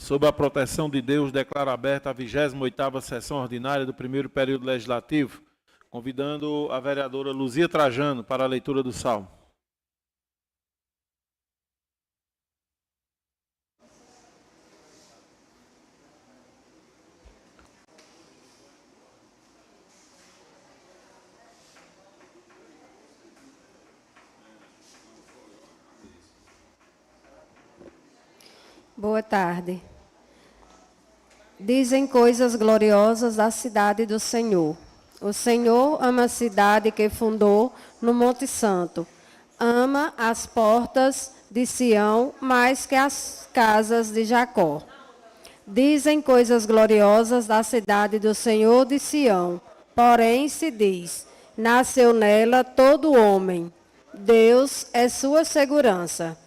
Sob a proteção de Deus, declaro aberta a 28ª sessão ordinária do primeiro período legislativo, convidando a vereadora Luzia Trajano para a leitura do salmo. Boa tarde. Dizem coisas gloriosas da cidade do Senhor. O Senhor ama a cidade que fundou no Monte Santo. Ama as portas de Sião mais que as casas de Jacó. Dizem coisas gloriosas da cidade do Senhor de Sião. Porém se diz, nasceu nela todo homem. Deus é sua segurança.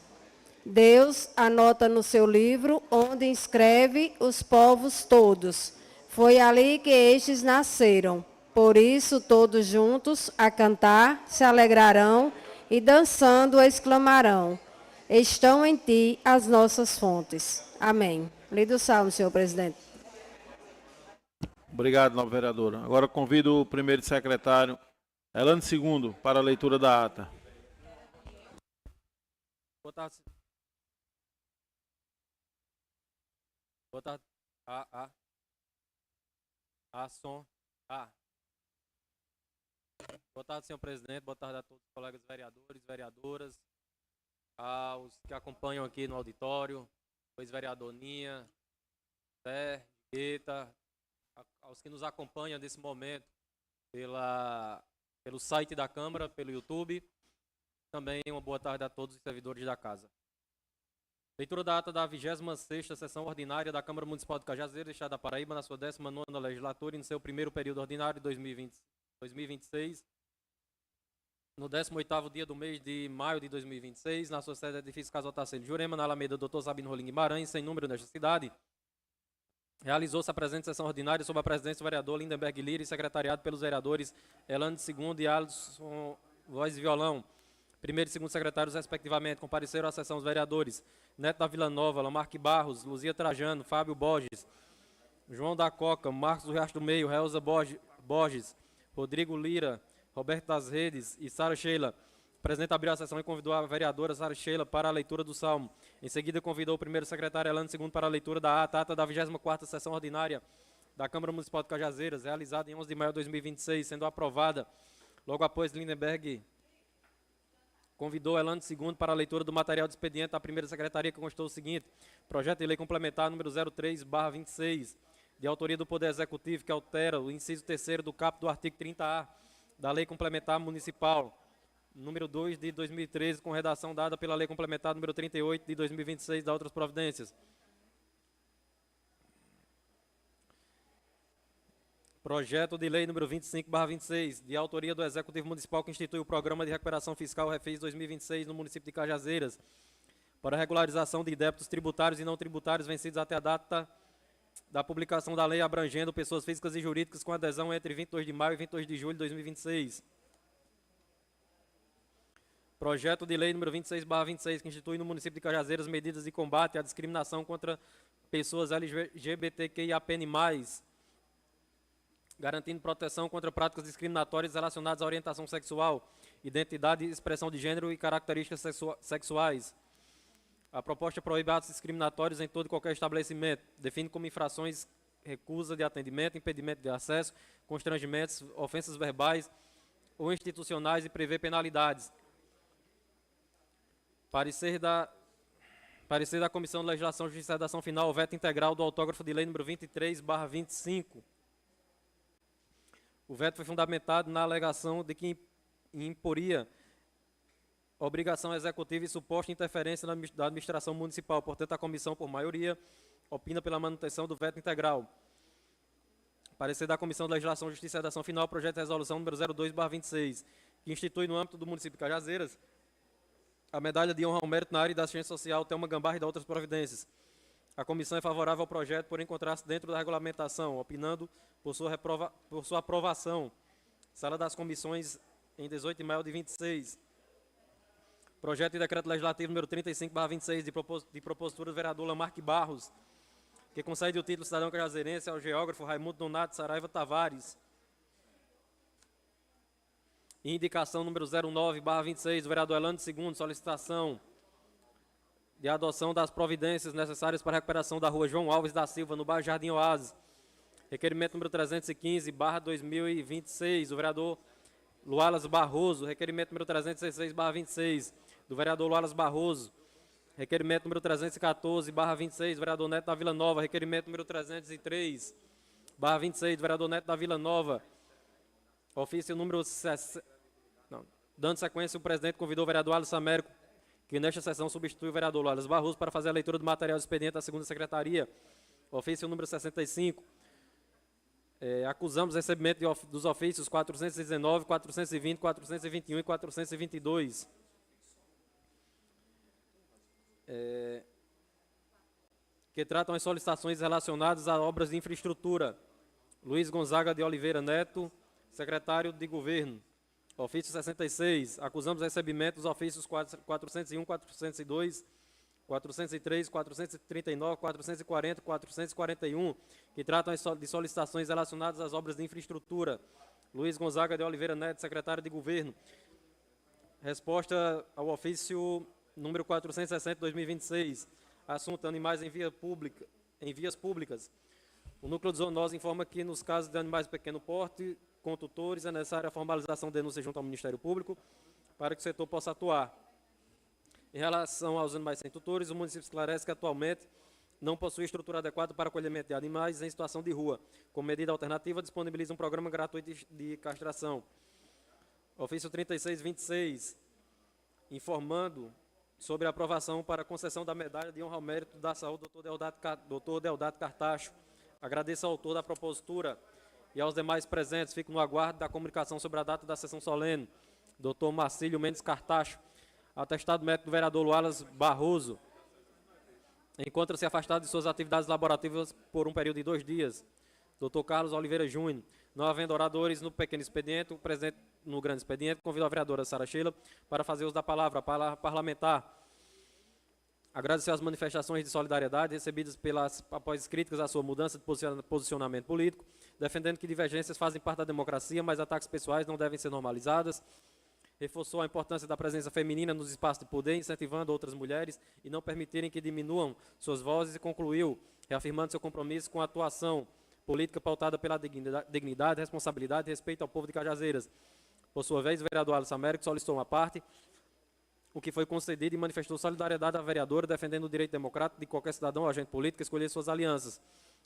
Deus anota no seu livro, onde inscreve os povos todos. Foi ali que estes nasceram. Por isso, todos juntos, a cantar, se alegrarão e dançando exclamarão: estão em ti as nossas fontes. Amém. Lido o salmo, senhor presidente. Obrigado, nova vereadora. Agora convido o primeiro secretário, Elano II, para a leitura da ata. Boa tarde. Boa tarde. Som. Boa tarde, senhor presidente. Boa tarde a todos os colegas vereadores, vereadoras, aos que acompanham aqui no auditório, ex-vereador Ninha, Zé, Gueta, aos que nos acompanham nesse momento pelo site da Câmara, pelo YouTube. Também uma boa tarde a todos os servidores da casa. Leitura da ata da 26ª sessão ordinária da Câmara Municipal de Cajazeiras, Estado da Paraíba, na sua 19ª legislatura e no seu primeiro período ordinário de 2026, no 18º dia do mês de maio de 2026, na sua sede edifício Casa Otacílio Jurema, na Alameda Dr. Sabino Rolim Guimarães, sem número nesta cidade, realizou-se a presente sessão ordinária sob a presidência do vereador Lindenberg Lira e secretariado pelos vereadores Elane II e Alisson Voz e Violão. Primeiro e segundo secretários, respectivamente, compareceram à sessão os vereadores Neto da Vila Nova, Lamarque Barros, Luzia Trajano, Fábio Borges, João da Coca, Marcos do Riacho do Meio, Relza Borges, Rodrigo Lira, Roberto das Redes e Sara Sheila. O presidente abriu a sessão e convidou a vereadora Sara Sheila para a leitura do salmo. Em seguida, convidou o primeiro secretário Elano II para a leitura da ata da 24ª sessão ordinária da Câmara Municipal de Cajazeiras, realizada em 11 de maio de 2026, sendo aprovada logo após Lindenberg. Convidou Elano II para a leitura do material de expediente da primeira secretaria, que constou o seguinte: projeto de lei complementar número 03/26, de autoria do Poder Executivo, que altera o inciso 3º do caput do artigo 30A da Lei Complementar Municipal número 2 de 2013, com redação dada pela Lei Complementar número 38 de 2026, da outras providências. Projeto de lei número 25/26, de autoria do Executivo Municipal, que institui o Programa de Recuperação Fiscal Refis 2026 no município de Cajazeiras, para regularização de débitos tributários e não tributários vencidos até a data da publicação da lei, abrangendo pessoas físicas e jurídicas com adesão entre 22 de maio e 22 de julho de 2026. Projeto de lei número 26/26, que institui no município de Cajazeiras medidas de combate à discriminação contra pessoas LGBTQIAPN+, garantindo proteção contra práticas discriminatórias relacionadas à orientação sexual, identidade e expressão de gênero e características sexuais. A proposta proíbe atos discriminatórios em todo e qualquer estabelecimento, define como infrações recusa de atendimento, impedimento de acesso, constrangimentos, ofensas verbais ou institucionais e prevê penalidades. Parecer da Comissão de Legislação, Justiça e Redação Final, o veto integral do autógrafo de lei número 23/25. O veto foi fundamentado na alegação de que imporia obrigação executiva e suposta interferência da administração municipal. Portanto, a comissão, por maioria, opina pela manutenção do veto integral. Parecer da Comissão de Legislação, Justiça e Redação Final, projeto de resolução número 02/26, que institui no âmbito do município de Cajazeiras a medalha de honra ao mérito na área da assistência social Thelma Gambarra e de outras providências. A comissão é favorável ao projeto por encontrar-se dentro da regulamentação, opinando por sua aprovação. Sala das Comissões, em 18 de maio de 26. Projeto de decreto legislativo número 35/26, de propositura do vereador Lamarque Barros, que concede o título cidadão cajazeirense ao geógrafo Raimundo Donato Saraiva Tavares. Indicação número 09/26, do vereador Elano II, solicitação de adoção das providências necessárias para a recuperação da rua João Alves da Silva, no bairro Jardim Oásis. Requerimento número 315/2026, do vereador Lualas Barroso. Requerimento número 316/26, do vereador Lualas Barroso. Requerimento número 314/26, do vereador Neto da Vila Nova. Requerimento número 303/26, do vereador Neto da Vila Nova. Ofício número... Dando sequência, o presidente convidou o vereador Alisson Américo, que nesta sessão substitui o vereador Lualas Barroso, para fazer a leitura do material do expediente da segunda secretaria. Ofício número 65. Acusamos o recebimento dos ofícios 419, 420, 421 e 422. Que tratam as solicitações relacionadas a obras de infraestrutura. Luiz Gonzaga de Oliveira Neto, secretário de Governo. Ofício 66. Acusamos o recebimento dos ofícios 401, 402, 403, 439, 440 e 441, que tratam de solicitações relacionadas às obras de infraestrutura. Luiz Gonzaga de Oliveira Neto, secretário de Governo. Resposta ao ofício número 460/2026, assunto animais em vias públicas. O Núcleo de Zoonose informa que, nos casos de animais de pequeno porte, com tutores, é necessária a formalização de denúncia junto ao Ministério Público para que o setor possa atuar. Em relação aos animais sem tutores, o município esclarece que atualmente não possui estrutura adequada para acolhimento de animais em situação de rua. Como medida alternativa, disponibiliza um programa gratuito de castração. Ofício 36/26, informando sobre a aprovação para a concessão da medalha de honra ao mérito da saúde Dr. Deodato Cartacho. Agradeço ao autor da propositura e aos demais presentes. Fico no aguardo da comunicação sobre a data da sessão solene. Dr. Marcílio Mendes Cartacho. Atestado médico do vereador Lualas Barroso. Encontra-se afastado de suas atividades laborativas por um período de 2 dias. Dr. Carlos Oliveira Júnior. Não havendo oradores no pequeno expediente, o presidente no grande expediente convida a vereadora Sara Sheila para fazer uso da palavra parlamentar. Agradecer as manifestações de solidariedade recebidas após críticas à sua mudança de posicionamento político, defendendo que divergências fazem parte da democracia, mas ataques pessoais não devem ser normalizadas. Reforçou a importância da presença feminina nos espaços de poder, incentivando outras mulheres e não permitirem que diminuam suas vozes, e concluiu, reafirmando seu compromisso com a atuação política pautada pela dignidade, responsabilidade e respeito ao povo de Cajazeiras. Por sua vez, o vereador Alisson Américo solicitou uma parte, o que foi concedido, e manifestou solidariedade à vereadora, defendendo o direito democrático de qualquer cidadão ou agente político a escolher suas alianças.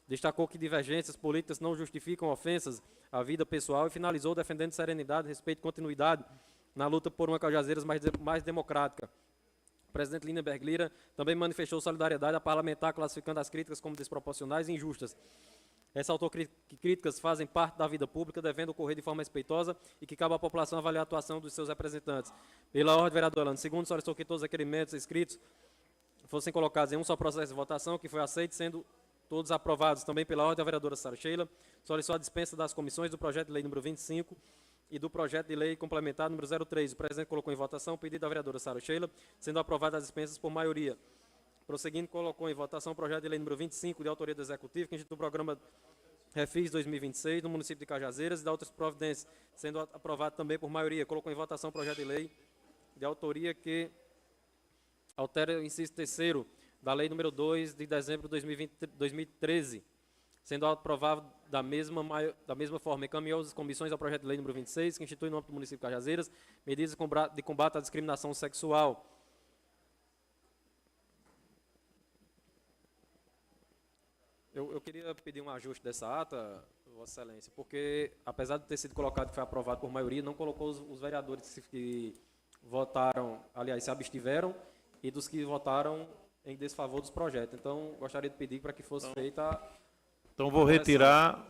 Destacou que divergências políticas não justificam ofensas à vida pessoal e finalizou defendendo serenidade, respeito e continuidade na luta por uma Cajazeiras mais democrática. O presidente Lindenberg Lira também manifestou solidariedade à parlamentar, classificando as críticas como desproporcionais e injustas. Ressaltou que críticas fazem parte da vida pública, devendo ocorrer de forma respeitosa e que cabe à população avaliar a atuação dos seus representantes. Pela ordem, vereador Elano II, solicitou que todos os requerimentos escritos fossem colocados em um só processo de votação, que foi aceito, sendo todos aprovados. Também pela ordem, a vereadora Sara Sheila solicitou a dispensa das comissões do projeto de lei número 25 e do projeto de lei complementar número 03. O presidente colocou em votação o pedido da vereadora Sara Sheila, sendo aprovadas as dispensas por maioria. Prosseguindo, colocou em votação o projeto de lei número 25, de autoria do Executivo, que institui o programa Refis 2026, no município de Cajazeiras, e da outras providências, sendo aprovado também por maioria. Colocou em votação o projeto de lei de autoria que altera o inciso 3º da lei número 2, de dezembro de 2013, sendo aprovado da mesma forma. Encaminhou as comissões ao projeto de lei número 26, que institui no âmbito do município de Cajazeiras medidas de combate à discriminação sexual. Eu queria pedir um ajuste dessa ata, Vossa Excelência, porque, apesar de ter sido colocado que foi aprovado por maioria, não colocou os vereadores que votaram, aliás, se abstiveram, e dos que votaram em desfavor dos projetos. Então, gostaria de pedir para que fosse feita... Então, vou retirar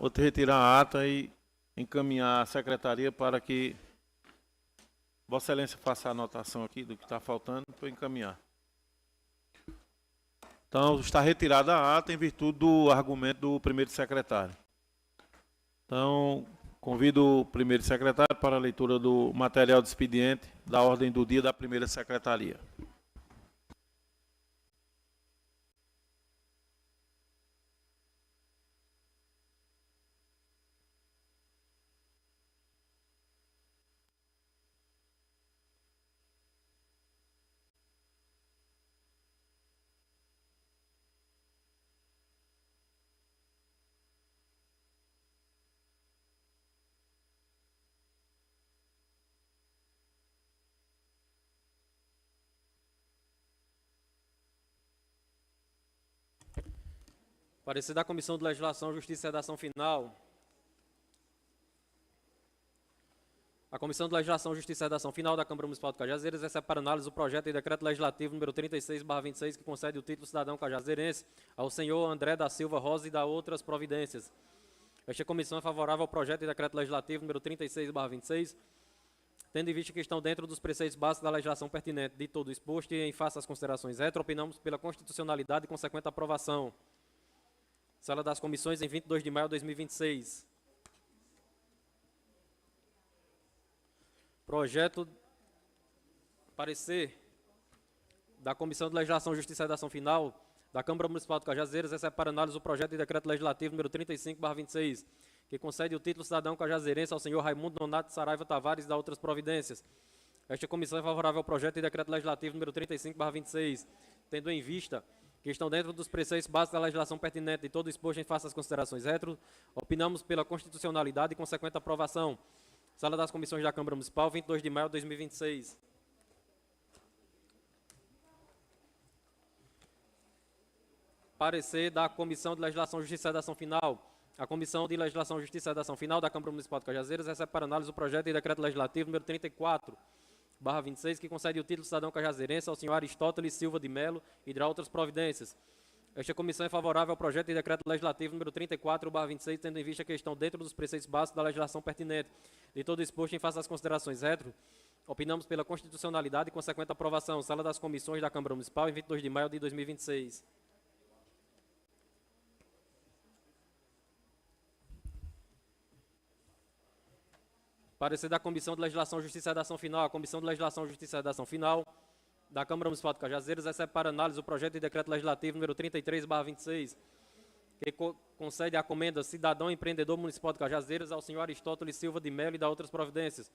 a ata e encaminhar à secretaria para que Vossa Excelência faça a anotação aqui do que está faltando para encaminhar. Então, está retirada a ata em virtude do argumento do primeiro secretário. Então, convido o primeiro secretário para a leitura do material de expediente da ordem do dia da primeira secretaria. Parecer da Comissão de Legislação, Justiça e Redação Final. A Comissão de Legislação, Justiça e Redação Final da Câmara Municipal de Cajazeiras recebe para análise o projeto de decreto legislativo número 36/26, que concede o título cidadão cajazeirense ao senhor André da Silva Rosa e da outras providências. Esta comissão é favorável ao projeto de decreto legislativo número 36/26, tendo em vista que estão dentro dos preceitos básicos da legislação pertinente de todo o exposto e em face às considerações retro, opinamos pela constitucionalidade e consequente aprovação. Sala das Comissões, em 22 de maio de 2026. Projeto parecer da Comissão de Legislação, Justiça e Redação Final da Câmara Municipal de Cajazeiras recebe para análise o projeto de decreto legislativo número 35/26, que concede o título cidadão cajazeirense ao senhor Raimundo Nonato Saraiva Tavares e da outras providências. Esta comissão é favorável ao projeto de decreto legislativo número 35/26, tendo em vista que estão dentro dos preceitos básicos da legislação pertinente de todo exposto em face às considerações retro, opinamos pela constitucionalidade e consequente aprovação. Sala das Comissões da Câmara Municipal, 22 de maio de 2026. Parecer da Comissão de Legislação, Justiça e Redação Final. A Comissão de Legislação, Justiça e Redação Final da Câmara Municipal de Cajazeiras recebe para análise o projeto de decreto legislativo número 34/26, que concede o título cidadão cajazeirense ao senhor Aristóteles Silva de Melo e de outras providências. Esta comissão é favorável ao projeto de decreto legislativo número 34/26, tendo em vista que estão dentro dos preceitos básicos da legislação pertinente de todo exposto em face às considerações retro, opinamos pela constitucionalidade e consequente aprovação. Sala das Comissões da Câmara Municipal, em 22 de maio de 2026. Parecer da Comissão de Legislação, Justiça e Redação Final. A Comissão de Legislação, Justiça e Redação Final da Câmara Municipal de Cajazeiras recebe para análise o projeto de decreto legislativo número 33/26, que concede a comenda cidadão empreendedor municipal de Cajazeiras ao senhor Aristóteles Silva de Melo e da outras providências.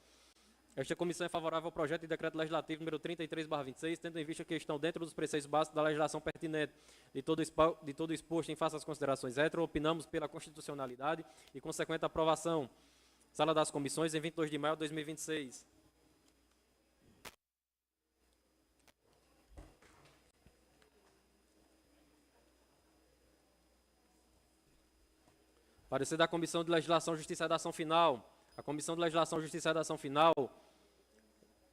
Esta comissão é favorável ao projeto de decreto legislativo número 33/26, tendo em vista que estão dentro dos preceitos básicos da legislação pertinente de todo exposto em face às considerações retro, opinamos pela constitucionalidade e consequente aprovação. Sala das Comissões, em 22 de maio de 2026. Parecer da Comissão de Legislação, Justiça e Redação Final. A Comissão de Legislação, Justiça e Redação Final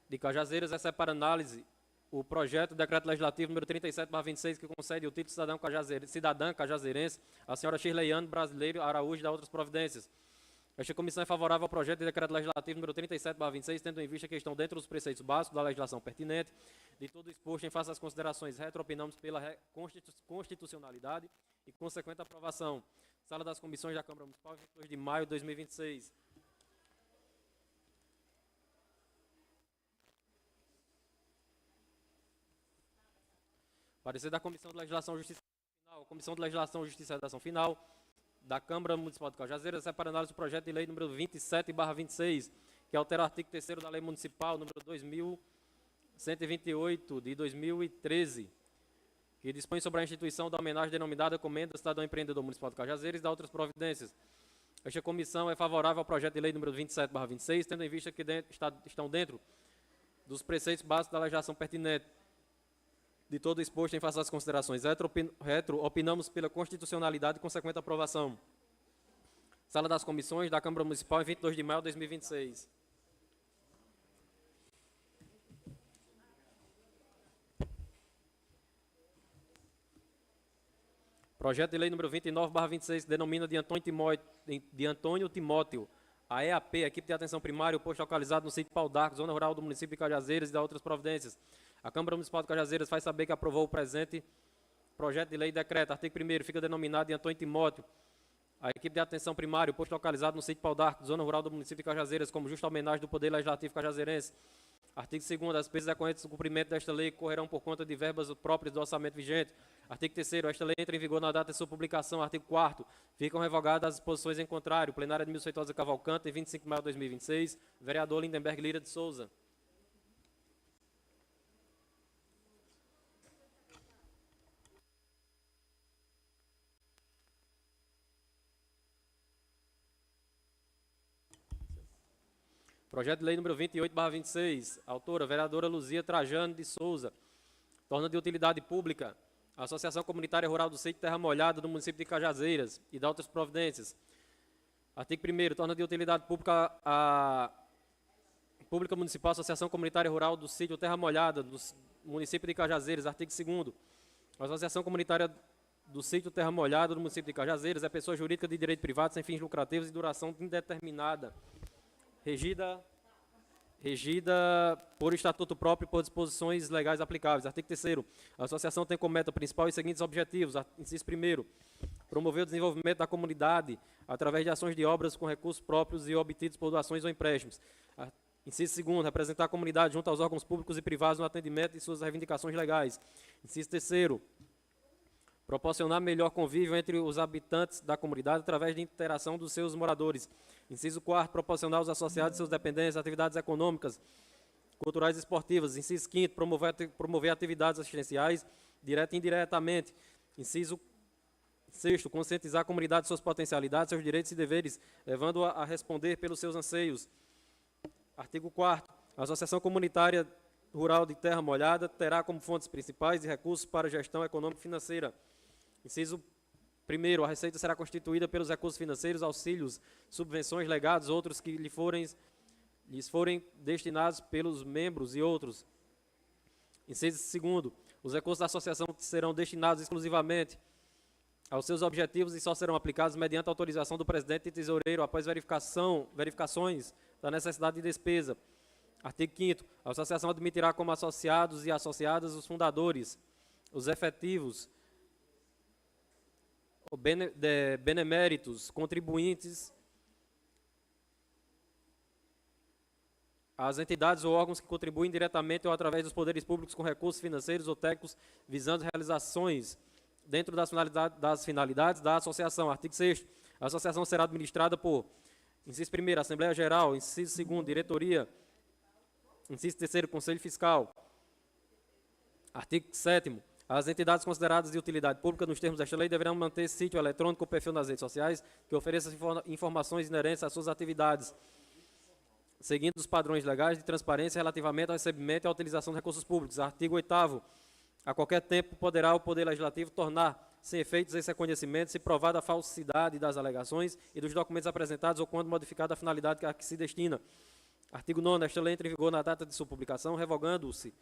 de Cajazeiras recebe para análise o projeto de decreto legislativo número 37/26, que concede o título cidadã cajazeirense à senhora Shirleyane Brasileiro Araújo e da outras providências. Esta comissão é favorável ao projeto de decreto legislativo número 37/26, tendo em vista que estão dentro dos preceitos básicos da legislação pertinente de todo exposto em face às considerações retro, opinamos pela constitucionalidade e consequente aprovação. Sala das Comissões da Câmara Municipal, 22 de maio de 2026. Parecer da Comissão de Legislação, Justiça e Final. A Comissão de Legislação, Justiça e Redação Final da Câmara Municipal de Cajazeiras recebe para análise o projeto de lei número 27/26, que altera o artigo 3º da Lei Municipal número 2128 de 2013, que dispõe sobre a instituição da homenagem denominada Comenda Cidadão Empreendedor Municipal de Cajazeiras e da outras providências. Esta comissão é favorável ao projeto de lei número 27/26, tendo em vista que estão dentro dos preceitos básicos da legislação pertinente de todo exposto em face às considerações retro, opinamos pela constitucionalidade e consequente aprovação. Sala das Comissões da Câmara Municipal, em 22 de maio de 2026. Projeto de lei número 29/26, que denomina de Antônio Timóteo, a EAP, Equipe de Atenção Primária, o posto localizado no sítio Pau d'Arco, zona rural do município de Cajazeiras e da outras providências. A Câmara Municipal de Cajazeiras faz saber que aprovou o presente projeto de lei e decreto. Artigo 1º, fica denominado de Antônio Timóteo, a Equipe de Atenção Primária, o posto localizado no sítio Pau d'Arco, zona rural do município de Cajazeiras, como justa homenagem do Poder Legislativo cajazeirense. Artigo 2º, as despesas decorrentes do cumprimento desta lei correrão por conta de verbas próprias do orçamento vigente. Artigo 3º, esta lei entra em vigor na data de sua publicação. Artigo 4º, ficam revogadas as disposições em contrário. Plenária de Milson Feitosa Cavalcante, em 25 de maio de 2026. Vereador Lindenberg Lira de Souza. Projeto de lei número 28/26, autora, vereadora Luzia Trajano de Souza, torna de utilidade pública A Associação Comunitária Rural do Sítio Terra Molhada do município de Cajazeiras e da outras providências. Artigo 1º, torna de utilidade pública Pública Municipal, Associação Comunitária Rural do Sítio Terra Molhada, do município de Cajazeiras. Artigo 2º, a Associação Comunitária do Sítio Terra Molhada do município de Cajazeiras é pessoa jurídica de direito privado sem fins lucrativos e duração indeterminada, regida por estatuto próprio e por disposições legais aplicáveis. Artigo 3º, a associação tem como meta principal os seguintes objetivos. Inciso 1º, promover o desenvolvimento da comunidade através de ações de obras com recursos próprios e obtidos por doações ou empréstimos. Inciso 2º, representar a comunidade junto aos órgãos públicos e privados no atendimento de suas reivindicações legais. Inciso 3º, proporcionar melhor convívio entre os habitantes da comunidade através de interação dos seus moradores. Inciso 4º, proporcionar aos associados e seus dependentes atividades econômicas, culturais e esportivas. Inciso 5º, promover atividades assistenciais, direta e indiretamente. Inciso 6º, conscientizar a comunidade de suas potencialidades, seus direitos e deveres, levando-a a responder pelos seus anseios. Artigo 4º, a Associação Comunitária Rural de Terra Molhada terá como fontes principais de recursos para a gestão econômica e financeira. Inciso 1º, a receita será constituída pelos recursos financeiros, auxílios, subvenções, legados, outros que lhes forem destinados pelos membros e outros. Inciso 2º, os recursos da associação serão destinados exclusivamente aos seus objetivos e só serão aplicados mediante autorização do presidente e tesoureiro após verificações da necessidade de despesa. Artigo 5º, a associação admitirá como associados e associadas os fundadores, os efetivos, beneméritos, contribuintes, as entidades ou órgãos que contribuem diretamente ou através dos poderes públicos com recursos financeiros ou técnicos visando realizações dentro das finalidades da associação. Artigo 6º, a associação será administrada por, inciso 1º, Assembleia Geral, inciso 2º, Diretoria, inciso 3º, Conselho Fiscal. Artigo 7º, as entidades consideradas de utilidade pública nos termos desta lei deverão manter sítio eletrônico ou perfil nas redes sociais que ofereça informações inerentes às suas atividades, seguindo os padrões legais de transparência relativamente ao recebimento e à utilização de recursos públicos. Artigo 8º, a qualquer tempo poderá o Poder Legislativo tornar sem efeitos esse reconhecimento se provada a falsidade das alegações e dos documentos apresentados ou quando modificada a finalidade a que se destina. Artigo 9º, esta lei entra em vigor na data de sua publicação, revogando-se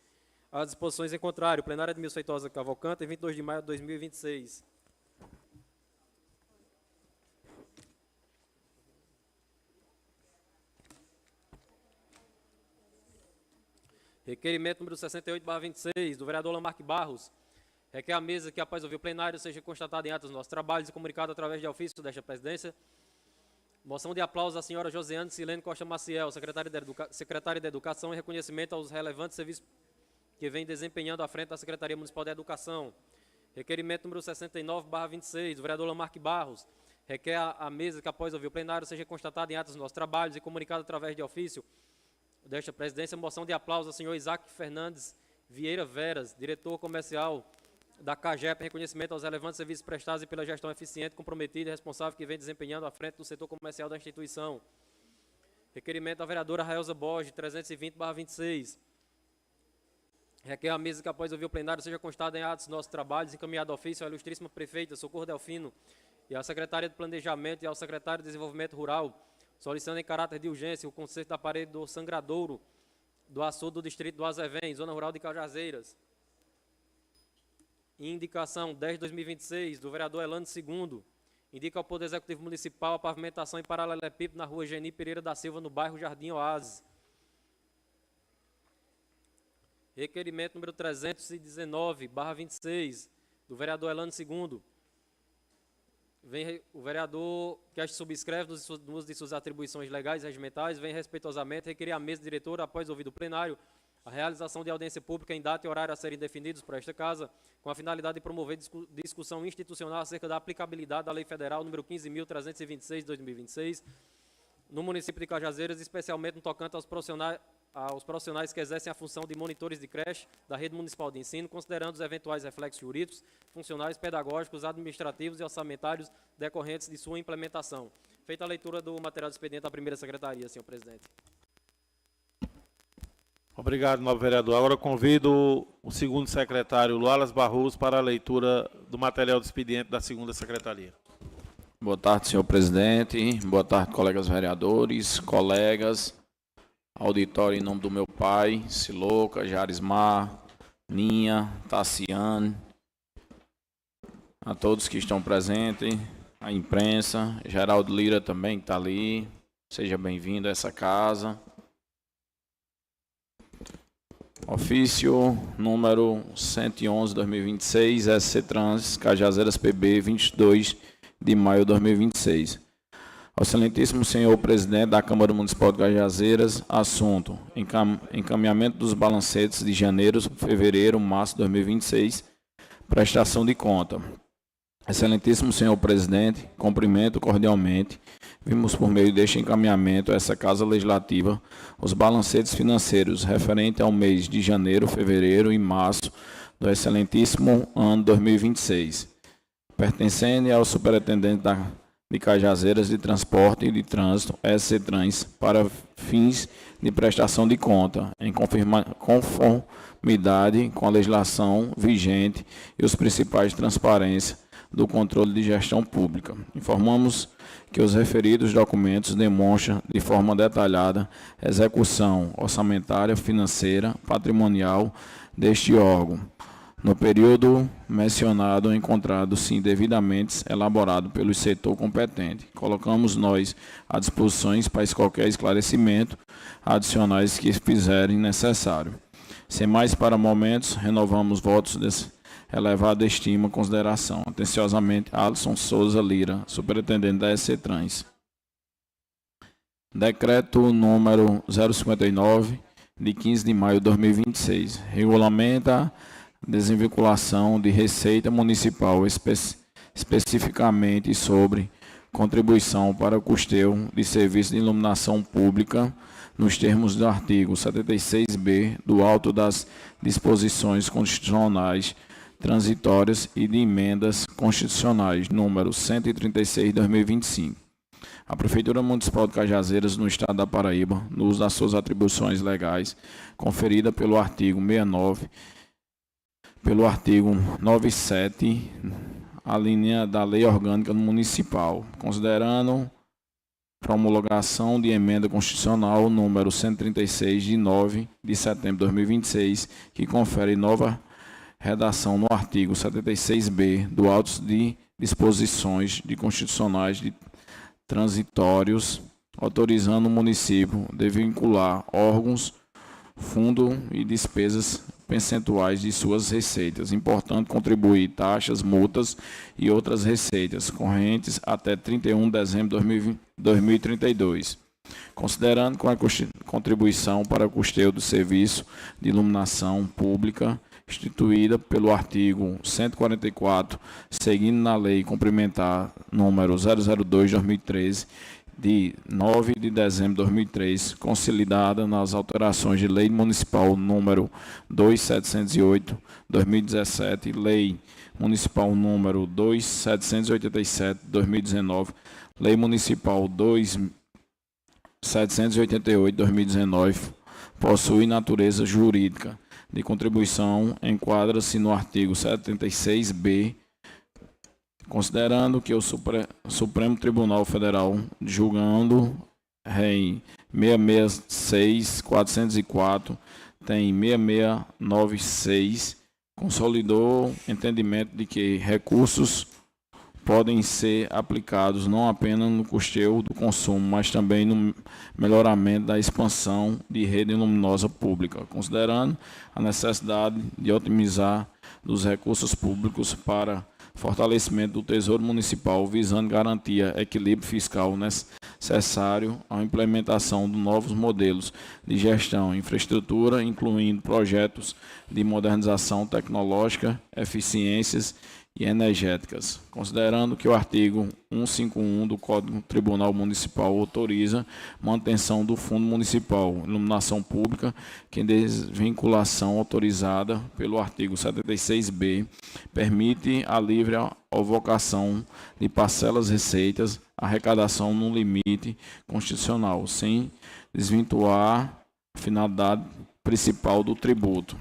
as disposições em contrário. Plenária de Edmilson Feitosa Cavalcante, 22 de maio de 2026. Requerimento número 68/26, do vereador Lamarque Barros. Requer a mesa que, após ouvir o plenário, seja constatado em atos dos nossos trabalhos e comunicado através de ofício desta presidência. Moção de aplauso à senhora Josiane Silene Costa Maciel, secretária de Educação, e reconhecimento aos relevantes serviços que vem desempenhando à frente da Secretaria Municipal de Educação. Requerimento número 69/26, do vereador Lamarque Barros. Requer a mesa que, após ouvir o plenário, seja constatado em atos dos nossos trabalhos e comunicado através de ofício desta presidência, moção de aplauso ao senhor Isaac Fernandes Vieira Veras, diretor comercial da CAGEP, reconhecimento aos relevantes serviços prestados e pela gestão eficiente, comprometida e responsável que vem desempenhando à frente do setor comercial da instituição. Requerimento da vereadora Raelza Borges, 320/26. Requer a mesa que, após ouvir o plenário, seja constado em atos nossos trabalhos, encaminhado a ofício à ilustríssima prefeita Socorro Delfino e à secretária de Planejamento e ao secretário de Desenvolvimento Rural, solicitando em caráter de urgência o conserto da parede do sangradouro do açude do distrito do Azevém, zona rural de Cajazeiras. Indicação 10/2026, do vereador Elano II, indica ao Poder Executivo Municipal a pavimentação em paralelepípedo na rua Geni Pereira da Silva, no bairro Jardim Oásis. Requerimento número 319/26, do vereador Elano II. O vereador que as subscreve no uso de suas atribuições legais e regimentais vem respeitosamente requerer à mesa diretora, após ouvido o plenário, a realização de audiência pública em data e horário a serem definidos por esta Casa, com a finalidade de promover discussão institucional acerca da aplicabilidade da Lei Federal número 15.326 de 2026, no município de Cajazeiras, especialmente no tocante aos profissionais que exercem a função de monitores de creche da rede municipal de ensino, considerando os eventuais reflexos jurídicos, funcionais, pedagógicos, administrativos e orçamentários decorrentes de sua implementação. Feita a leitura do material do expediente da primeira secretaria, senhor presidente. Obrigado, novo vereador. Agora eu convido o segundo secretário, Wallace Barroso, para a leitura do material do expediente da segunda secretaria. Boa tarde, senhor presidente. Boa tarde, colegas vereadores, colegas, auditório em nome do meu pai, Siloca, Jarismar, Ninha, Tassiane, a todos que estão presentes, a imprensa, Geraldo Lira também que está ali, seja bem-vindo a essa casa. Ofício número 111/2026, SC Trans, Cajazeiras PB, 22 de maio de 2026. Ao excelentíssimo senhor presidente da Câmara Municipal de Cajazeiras, assunto: encaminhamento dos balancetes de janeiro, fevereiro, março de 2026, prestação de conta. Excelentíssimo senhor presidente, cumprimento cordialmente. Vimos por meio deste encaminhamento a essa Casa Legislativa os balancetes financeiros referentes ao mês de janeiro, fevereiro e março do excelentíssimo ano 2026, pertencente ao superintendente de Cajazeiras de Transporte e de Trânsito, SC Trans, para fins de prestação de conta, em conformidade com a legislação vigente e os principais transparências do controle de gestão pública. Informamos que os referidos documentos demonstram de forma detalhada a execução orçamentária, financeira, patrimonial deste órgão, no período mencionado, encontrado-se devidamente elaborado pelo setor competente. Colocamos nós à disposição para qualquer esclarecimento adicionais que fizerem necessário. Sem mais para momentos, renovamos votos desse elevada estima e consideração. Atenciosamente, Alisson Souza Lira, superintendente da SC Trans. Decreto número 059, de 15 de maio de 2026. Regulamenta a desvinculação de receita municipal, especificamente sobre contribuição para o custeio de serviços de iluminação pública, nos termos do artigo 76b do auto das disposições constitucionais transitórias e de emendas constitucionais, número 136 de 2025. A Prefeitura Municipal de Cajazeiras, no Estado da Paraíba, no uso das suas atribuições legais, conferida pelo artigo 69, pelo artigo 97, a linha da Lei Orgânica Municipal, considerando promulgação de emenda constitucional número 136, de 9 de setembro de 2026, que confere nova redação no artigo 76b do auto de disposições de constitucionais de transitórios, autorizando o município a vincular órgãos, fundo e despesas percentuais de suas receitas, importando contribuir taxas, multas e outras receitas correntes até 31 de dezembro de 2032. Considerando com a contribuição para o custeio do serviço de iluminação pública instituída pelo artigo 144, seguindo na Lei Complementar número 002/2013, de 9 de dezembro de 2003, consolidada nas alterações de Lei Municipal número 2708/2017, Lei Municipal número 2787/2019, Lei Municipal 2788/2019, possui natureza jurídica de contribuição, enquadra-se no artigo 76b, considerando que o Supremo Tribunal Federal, julgando em 666-404, tem 6696, consolidou entendimento de que recursos podem ser aplicados não apenas no custeio do consumo, mas também no melhoramento da expansão de rede luminosa pública, considerando a necessidade de otimizar dos recursos públicos para fortalecimento do Tesouro Municipal, visando garantir equilíbrio fiscal necessário à implementação de novos modelos de gestão e infraestrutura, incluindo projetos de modernização tecnológica, eficiências e energéticas, considerando que o artigo 151 do Código Tribunal Municipal autoriza manutenção do Fundo Municipal Iluminação Pública, que desvinculação autorizada pelo artigo 76b permite a livre avocação de parcelas receitas, arrecadação no limite constitucional, sem desvirtuar a finalidade principal do tributo.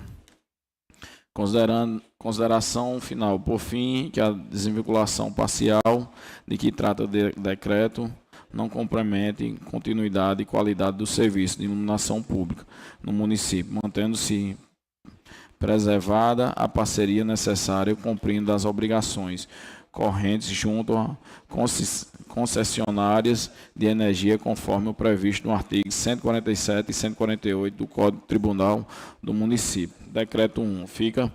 Consideração final. Por fim, que a desvinculação parcial de que trata o decreto não compromete continuidade e qualidade do serviço de iluminação pública no município, mantendo-se preservada a parceria necessária, cumprindo as obrigações correntes junto a concessionárias de energia, conforme o previsto no artigo 147 e 148 do Código Tribunal do município. Decreto 1. Fica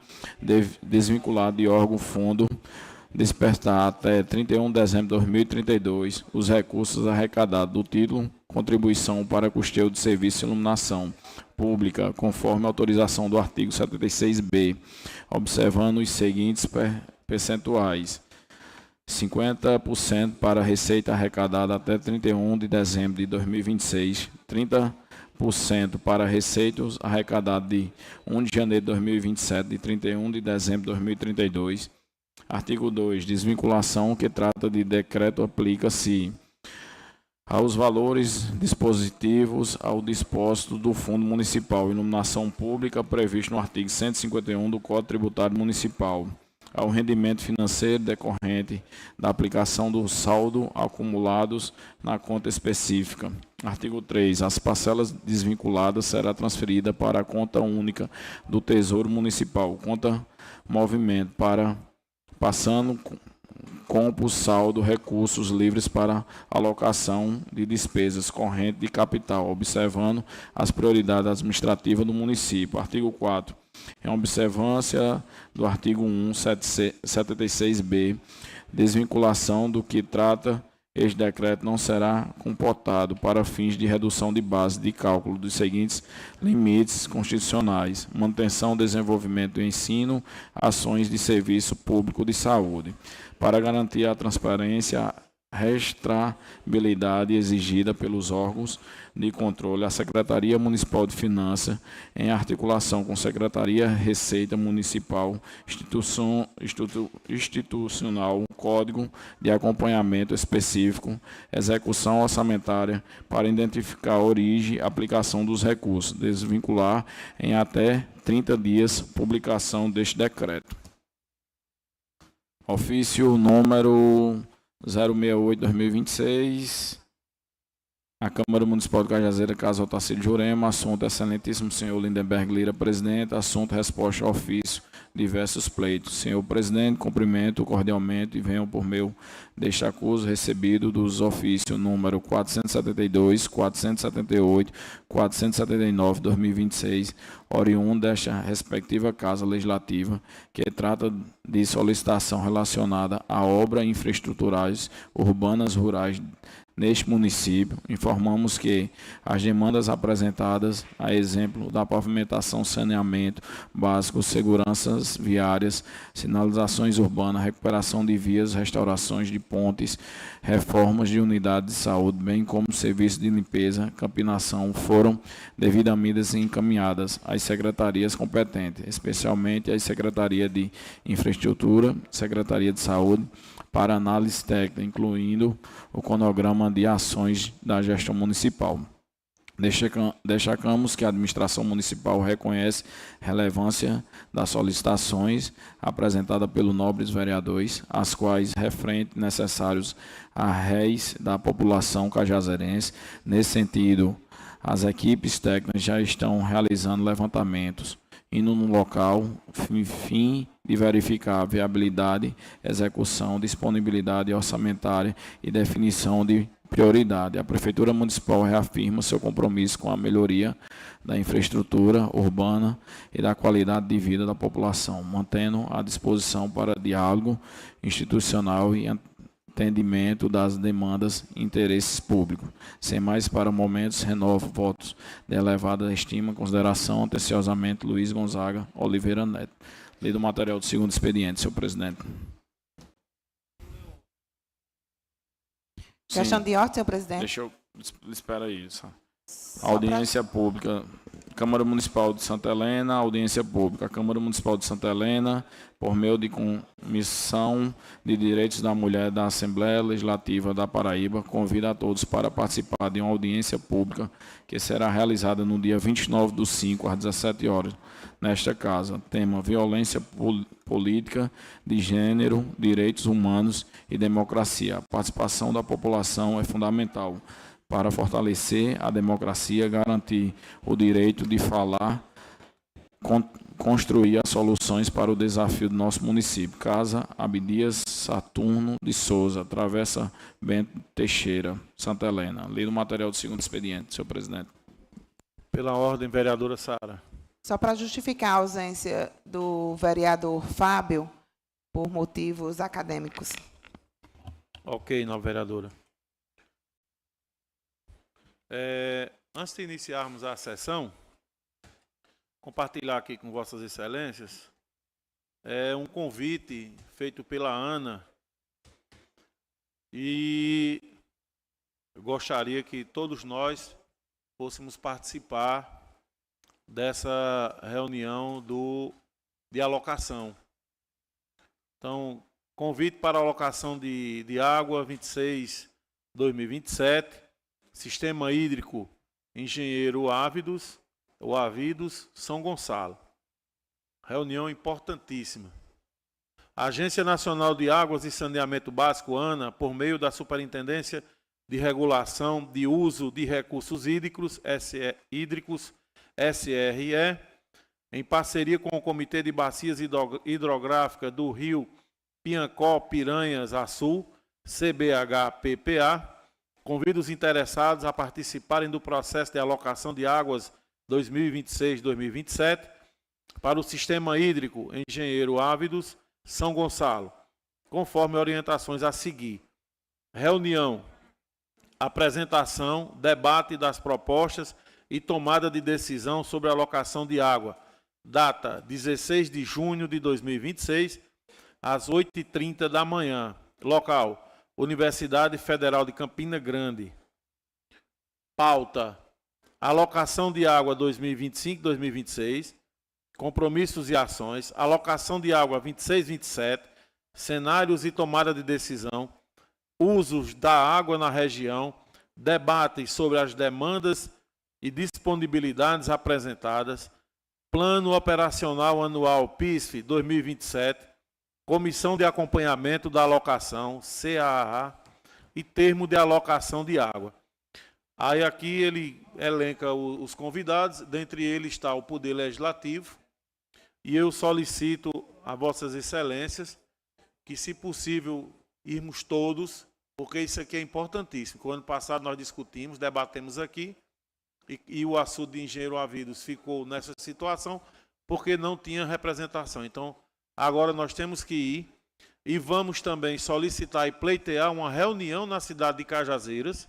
desvinculado de órgão fundo despertar até 31 de dezembro de 2032 os recursos arrecadados do título Contribuição para custeio de serviço de iluminação pública, conforme a autorização do artigo 76b, observando os seguintes percentuais: 50% para a receita arrecadada até 31 de dezembro de 2026, 30% para receitas arrecadadas de 1 de janeiro de 2027 e 31 de dezembro de 2032. Artigo 2. Desvinculação, que trata de decreto, aplica-se aos valores dispositivos ao disposto do Fundo Municipal de Iluminação Pública previsto no artigo 151 do Código Tributário Municipal, ao rendimento financeiro decorrente da aplicação do saldo acumulados na conta específica. Artigo 3. As parcelas desvinculadas será transferida para a conta única do Tesouro Municipal, conta movimento, passando compro saldo recursos livres para alocação de despesas correntes de capital, observando as prioridades administrativas do município. Artigo 4. Em observância do artigo 176b, desvinculação do que trata este decreto não será computado para fins de redução de base de cálculo dos seguintes limites constitucionais: manutenção, desenvolvimento do ensino, ações de serviço público de saúde. Para garantir a transparência, rastreabilidade exigida pelos órgãos de controle, a Secretaria Municipal de Finanças, em articulação com a Secretaria Receita Municipal Institucional, código de acompanhamento específico, execução orçamentária, para identificar a origem e aplicação dos recursos, desvincular em até 30 dias publicação deste decreto. Ofício número 068/2026, a Câmara Municipal de Cajazeira, caso Otacílio Jurema, assunto excelentíssimo senhor Lindenberg Lira, presidente, assunto resposta ao ofício, diversos pleitos. Senhor presidente, cumprimento cordialmente e venho por meio deste acuso recebido dos ofícios número 472, 478, 479, 2026, oriundo desta respectiva Casa Legislativa, que trata de solicitação relacionada a obras infraestruturais urbanas rurais neste município. Informamos que as demandas apresentadas, a exemplo da pavimentação, saneamento básico, seguranças viárias, sinalizações urbanas, recuperação de vias, restaurações de pontes, reformas de unidades de saúde, bem como serviços de limpeza, campinação, foram devidamente encaminhadas às secretarias competentes, especialmente às Secretaria de Infraestrutura, Secretaria de Saúde, para análise técnica, incluindo o cronograma de ações da gestão municipal. Destacamos que a administração municipal reconhece a relevância das solicitações apresentadas pelos nobres vereadores, as quais referentes necessários a réis da população cajazeirense. Nesse sentido, as equipes técnicas já estão realizando levantamentos, indo no local, fim de verificar a viabilidade, execução, disponibilidade orçamentária e definição de prioridade. A Prefeitura Municipal reafirma seu compromisso com a melhoria da infraestrutura urbana e da qualidade de vida da população, mantendo a disposição para diálogo institucional e entendimento das demandas e interesses públicos. Sem mais para momentos, renovo votos de elevada estima, consideração, atenciosamente, Luiz Gonzaga Oliveira Neto. Lei do material do segundo expediente, senhor presidente. Questão de ordem, senhor presidente. Deixa eu... Espera aí. Só. Audiência pública. Câmara Municipal de Santa Helena, audiência pública. Câmara Municipal de Santa Helena, por meio de Comissão de Direitos da Mulher da Assembleia Legislativa da Paraíba, convida a todos para participar de uma audiência pública que será realizada no dia 29/5, às 17 horas, nesta casa. Tema: violência política de gênero, direitos humanos e democracia. A participação da população é fundamental para fortalecer a democracia, garantir o direito de falar, construir as soluções para o desafio do nosso município. Casa Abdias Saturno de Souza, Travessa Bento Teixeira, Santa Helena. Lei do material do segundo expediente, senhor presidente. Pela ordem, vereadora Sara. Só para justificar a ausência do vereador Fábio, por motivos acadêmicos. Ok, nova vereadora. Antes de iniciarmos a sessão, compartilhar aqui com Vossas Excelências um convite feito pela Ana, e eu gostaria que todos nós fôssemos participar dessa reunião de alocação. Então, convite para a alocação de água 26/2027, Sistema Hídrico Engenheiro Ávidos, São Gonçalo. Reunião importantíssima. A Agência Nacional de Águas e Saneamento Básico, ANA, por meio da Superintendência de Regulação de Uso de Recursos Hídricos, SRE, em parceria com o Comitê de Bacias Hidrográficas do Rio Piancó, Piranhas, Açu, CBH-PPA, convido os interessados a participarem do processo de alocação de águas 2026-2027 para o Sistema Hídrico Engenheiro Ávidos, São Gonçalo, conforme orientações a seguir. Reunião, apresentação, debate das propostas e tomada de decisão sobre a alocação de água. Data 16 de junho de 2026, às 8h30 da manhã. Local: Universidade Federal de Campina Grande. Pauta: alocação de água 2025-2026, compromissos e ações, alocação de água 26-27, cenários e tomada de decisão, usos da água na região, debates sobre as demandas e disponibilidades apresentadas, Plano Operacional Anual PISF 2027, Comissão de Acompanhamento da Alocação, CAA, e Termo de Alocação de Água. Aí aqui ele elenca os convidados, dentre eles está o Poder Legislativo, e eu solicito a Vossas Excelências que, se possível, irmos todos, porque isso aqui é importantíssimo. O ano passado nós discutimos, debatemos aqui, e o açude de Engenheiro Ávidos ficou nessa situação porque não tinha representação. Então, agora nós temos que ir e vamos também solicitar e pleitear uma reunião na cidade de Cajazeiras,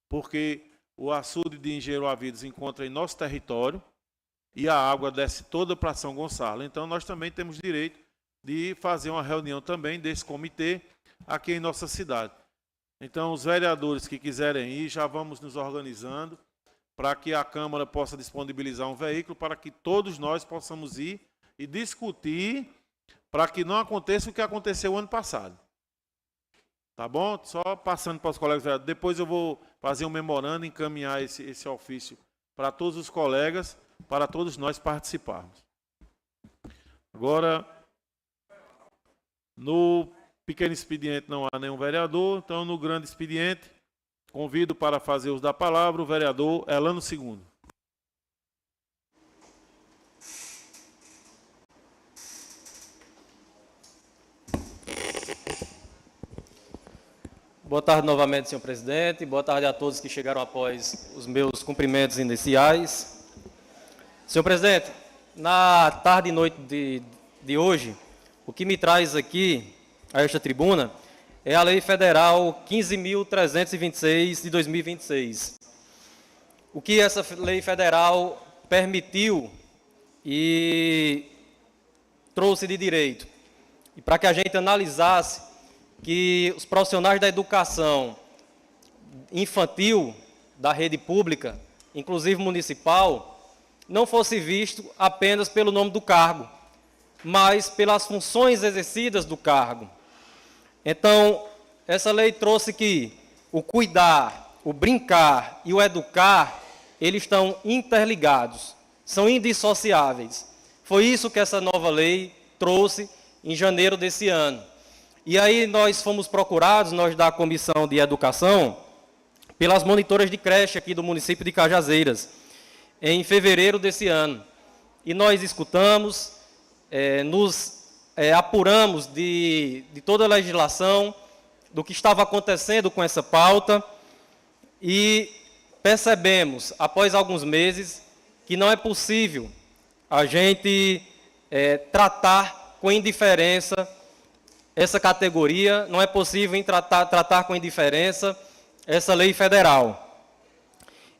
porque o açude de Engenheiro Ávidos encontra em nosso território e a água desce toda para São Gonçalo. Então, nós também temos direito de fazer uma reunião também desse comitê aqui em nossa cidade. Então, os vereadores que quiserem ir, já vamos nos organizando para que a Câmara possa disponibilizar um veículo para que todos nós possamos ir e discutir, para que não aconteça o que aconteceu ano passado. Tá bom? Só passando para os colegas vereadores. Depois eu vou fazer um memorando e encaminhar esse ofício para todos os colegas, para todos nós participarmos. Agora, no pequeno expediente não há nenhum vereador, então no grande expediente, convido para fazer uso da palavra o vereador Elano II. Boa tarde novamente, senhor presidente. Boa tarde a todos que chegaram após os meus cumprimentos iniciais. Senhor presidente, na tarde e noite de hoje, o que me traz aqui a esta tribuna é a Lei Federal 15.326 de 2026. O que essa Lei Federal permitiu e trouxe de direito. E para que a gente analisasse que os profissionais da educação infantil da rede pública inclusive municipal, não fosse visto apenas pelo nome do cargo, mas pelas funções exercidas do cargo. Então, essa lei trouxe que o cuidar, o brincar e o educar, eles estão interligados, são indissociáveis. Foi isso que essa nova lei trouxe em janeiro desse ano. E aí nós fomos procurados, nós da Comissão de Educação, pelas monitoras de creche aqui do município de Cajazeiras, em fevereiro desse ano. E nós escutamos, nos apuramos de toda a legislação, do que estava acontecendo com essa pauta, e percebemos, após alguns meses, que não é possível a gente tratar com indiferença essa categoria, não é possível tratar com indiferença essa lei federal.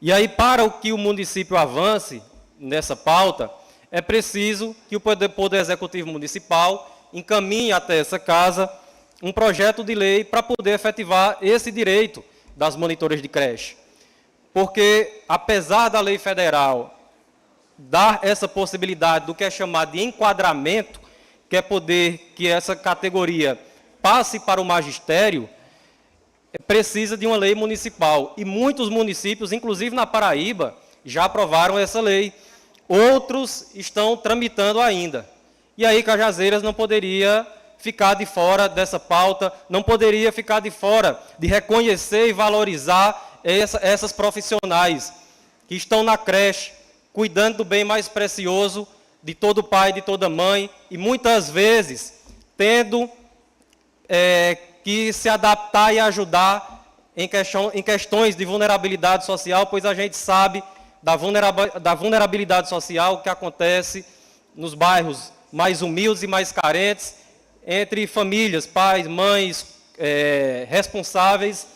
E aí, para que o município avance nessa pauta, é preciso que o Poder Executivo Municipal encaminhe até essa casa um projeto de lei para poder efetivar esse direito das monitoras de creche. Porque, apesar da lei federal dar essa possibilidade do que é chamado de enquadramento, que é poder que essa categoria passe para o magistério, precisa de uma lei municipal. E muitos municípios, inclusive na Paraíba, já aprovaram essa lei. Outros estão tramitando ainda. E aí Cajazeiras não poderia ficar de fora dessa pauta, não poderia ficar de fora de reconhecer e valorizar essas profissionais que estão na creche, cuidando do bem mais precioso de todo pai, de toda mãe, e muitas vezes tendo que se adaptar e ajudar em questões de vulnerabilidade social, pois a gente sabe da vulnerabilidade social que acontece nos bairros mais humildes e mais carentes, entre famílias, pais, mães, responsáveis,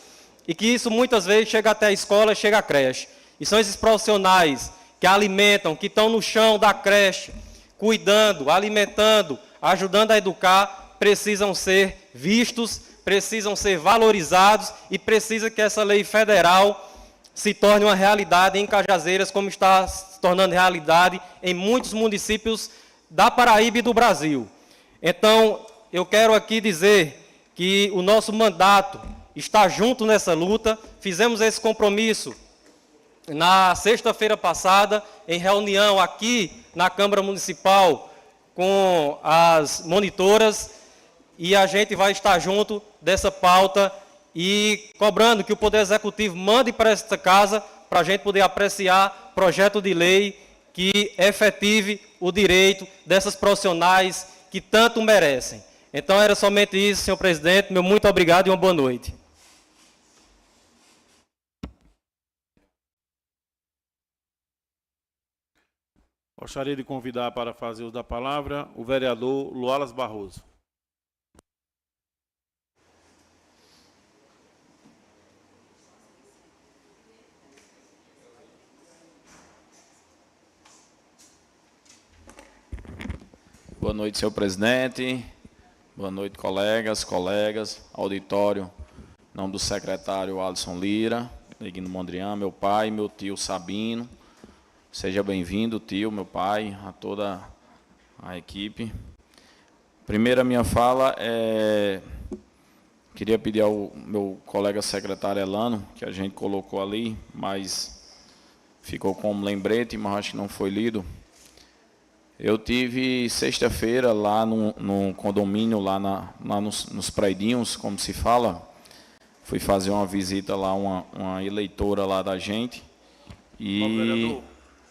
e que isso muitas vezes chega até a escola, chega à creche. E são esses profissionais que alimentam, que estão no chão da creche, cuidando, alimentando, ajudando a educar, precisam ser vistos, precisam ser valorizados e precisa que essa lei federal se torne uma realidade em Cajazeiras, como está se tornando realidade em muitos municípios da Paraíba e do Brasil. Então, eu quero aqui dizer que o nosso mandato está junto nessa luta, fizemos esse compromisso na sexta-feira passada, em reunião aqui na Câmara Municipal com as monitoras, e a gente vai estar junto dessa pauta e cobrando que o Poder Executivo mande para esta casa para a gente poder apreciar projeto de lei que efetive o direito dessas profissionais que tanto merecem. Então, era somente isso, senhor presidente. Meu muito obrigado e uma boa noite. Gostaria de convidar para fazer uso da palavra o vereador Lualas Barroso. Boa noite, senhor presidente. Boa noite, colegas, auditório. Em nome do secretário Alisson Lira, Neguino Mondrian, meu pai, meu tio Sabino. Seja bem-vindo, tio, meu pai, a toda a equipe. Primeiro, a minha fala queria pedir ao meu colega secretário Elano, que a gente colocou ali, mas ficou como lembrete, mas acho que não foi lido. Eu tive sexta-feira lá no condomínio, lá nos Praidinhos, como se fala. Fui fazer uma visita lá, uma eleitora lá da gente. Vereador,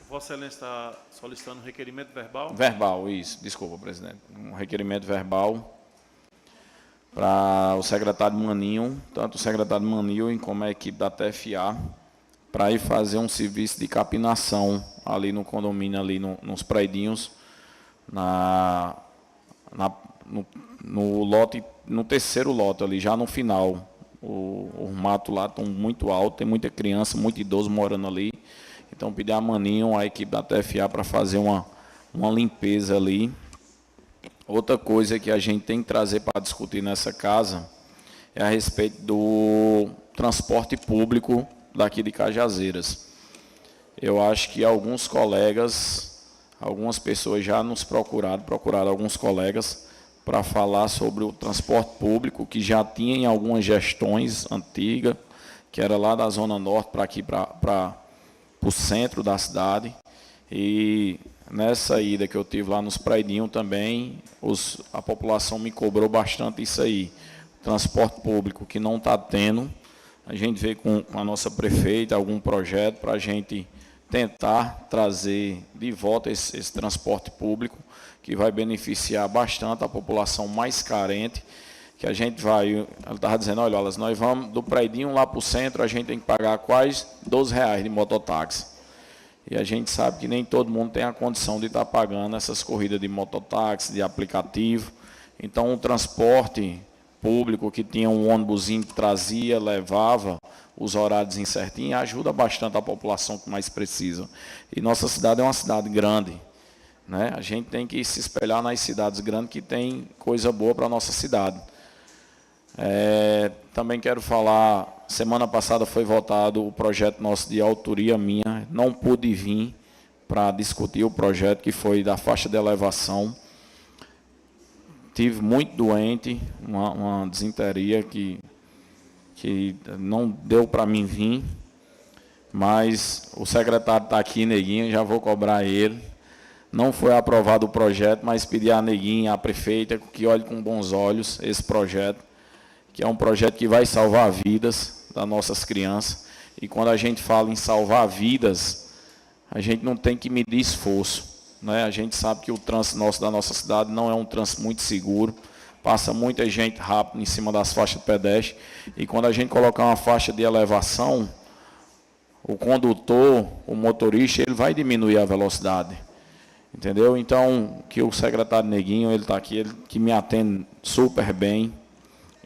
Vossa Excelência está solicitando um requerimento verbal? Verbal, isso. Desculpa, presidente. Um requerimento verbal para o secretário Maninho, tanto o secretário Maninho como a equipe da TFA, para ir fazer um serviço de capinação ali no condomínio, ali nos Praidinhos, no lote, no terceiro lote ali, já no final. O mato lá está muito alto, tem muita criança, muito idoso morando ali. Então, pedir a Maninho, a equipe da TFA, para fazer uma limpeza ali. Outra coisa que a gente tem que trazer para discutir nessa casa é a respeito do transporte público daqui de Cajazeiras. eu acho que alguns colegas, algumas pessoas já nos procuraram alguns colegas para falar sobre o transporte público, que já tinha em algumas gestões antigas, que era lá da Zona Norte para aqui, para o centro da cidade. E nessa ida que eu tive lá nos Praidinhos também, a população me cobrou bastante isso aí. Transporte público que não está tendo. A gente vê com a nossa prefeita algum projeto para a gente tentar trazer de volta esse transporte público, que vai beneficiar bastante a população mais carente, que a gente vai, ela estava dizendo, olha, nós vamos do Praidinho lá para o centro, a gente tem que pagar quase R$12 de mototáxi. E a gente sabe que nem todo mundo tem a condição de estar pagando essas corridas de mototáxi, de aplicativo. Então, o transporte público que tinha um ônibusinho que trazia, levava os horários certinho, ajuda bastante a população que mais precisa. E nossa cidade é uma cidade grande, né? A gente tem que se espelhar nas cidades grandes que tem coisa boa para a nossa cidade. Também quero falar, semana passada foi votado o projeto nosso de autoria minha, não pude vir para discutir o projeto que foi da faixa de elevação. Tive muito doente, uma disenteria que não deu para mim vir, mas o secretário está aqui, Neguinho, já vou cobrar ele. Não foi aprovado o projeto, mas pedi a Neguinho, a prefeita, que olhe com bons olhos esse projeto, que é um projeto que vai salvar vidas das nossas crianças. E quando a gente fala em salvar vidas, a gente não tem que medir esforço, né? A gente sabe que o trânsito da nossa cidade não é um trânsito muito seguro, passa muita gente rápido em cima das faixas de pedestre, e quando a gente colocar uma faixa de elevação, o condutor, o motorista, ele vai diminuir a velocidade, entendeu? Então, que o secretário Neguinho, ele está aqui, ele que me atende super bem,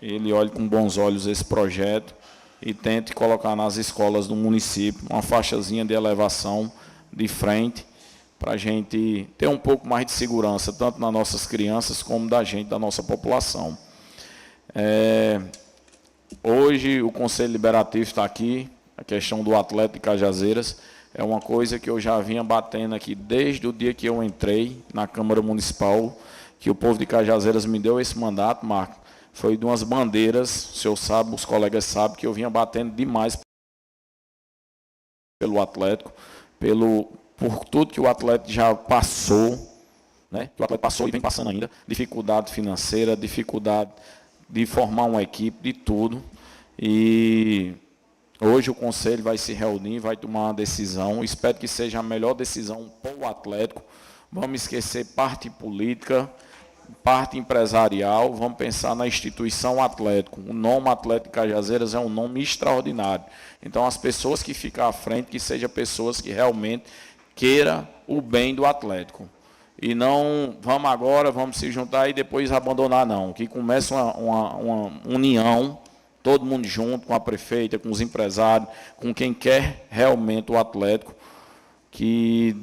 ele olhe com bons olhos esse projeto e tente colocar nas escolas do município uma faixazinha de elevação de frente, para a gente ter um pouco mais de segurança, tanto nas nossas crianças como da nossa população. Hoje o Conselho Liberativo está aqui, a questão do atleta de Cajazeiras é uma coisa que eu já vinha batendo aqui desde o dia que eu entrei na Câmara Municipal, que o povo de Cajazeiras me deu esse mandato, Marco. Foi de umas bandeiras, o senhor sabe, os colegas sabem, que eu vinha batendo demais pelo Atlético, por tudo que o Atlético já passou, né? Que o Atlético passou e vem passando ainda, dificuldade financeira, dificuldade de formar uma equipe, de tudo. E hoje o Conselho vai se reunir, vai tomar uma decisão, espero que seja a melhor decisão para o Atlético. Vamos esquecer parte política, parte empresarial, vamos pensar na instituição Atlético. O nome Atlético Cajazeiras é um nome extraordinário. Então, as pessoas que ficam à frente, que sejam pessoas que realmente queiram o bem do Atlético. E não, vamos agora, vamos se juntar e depois abandonar, não. Que comece uma união, todo mundo junto, com a prefeita, com os empresários, com quem quer realmente o Atlético, que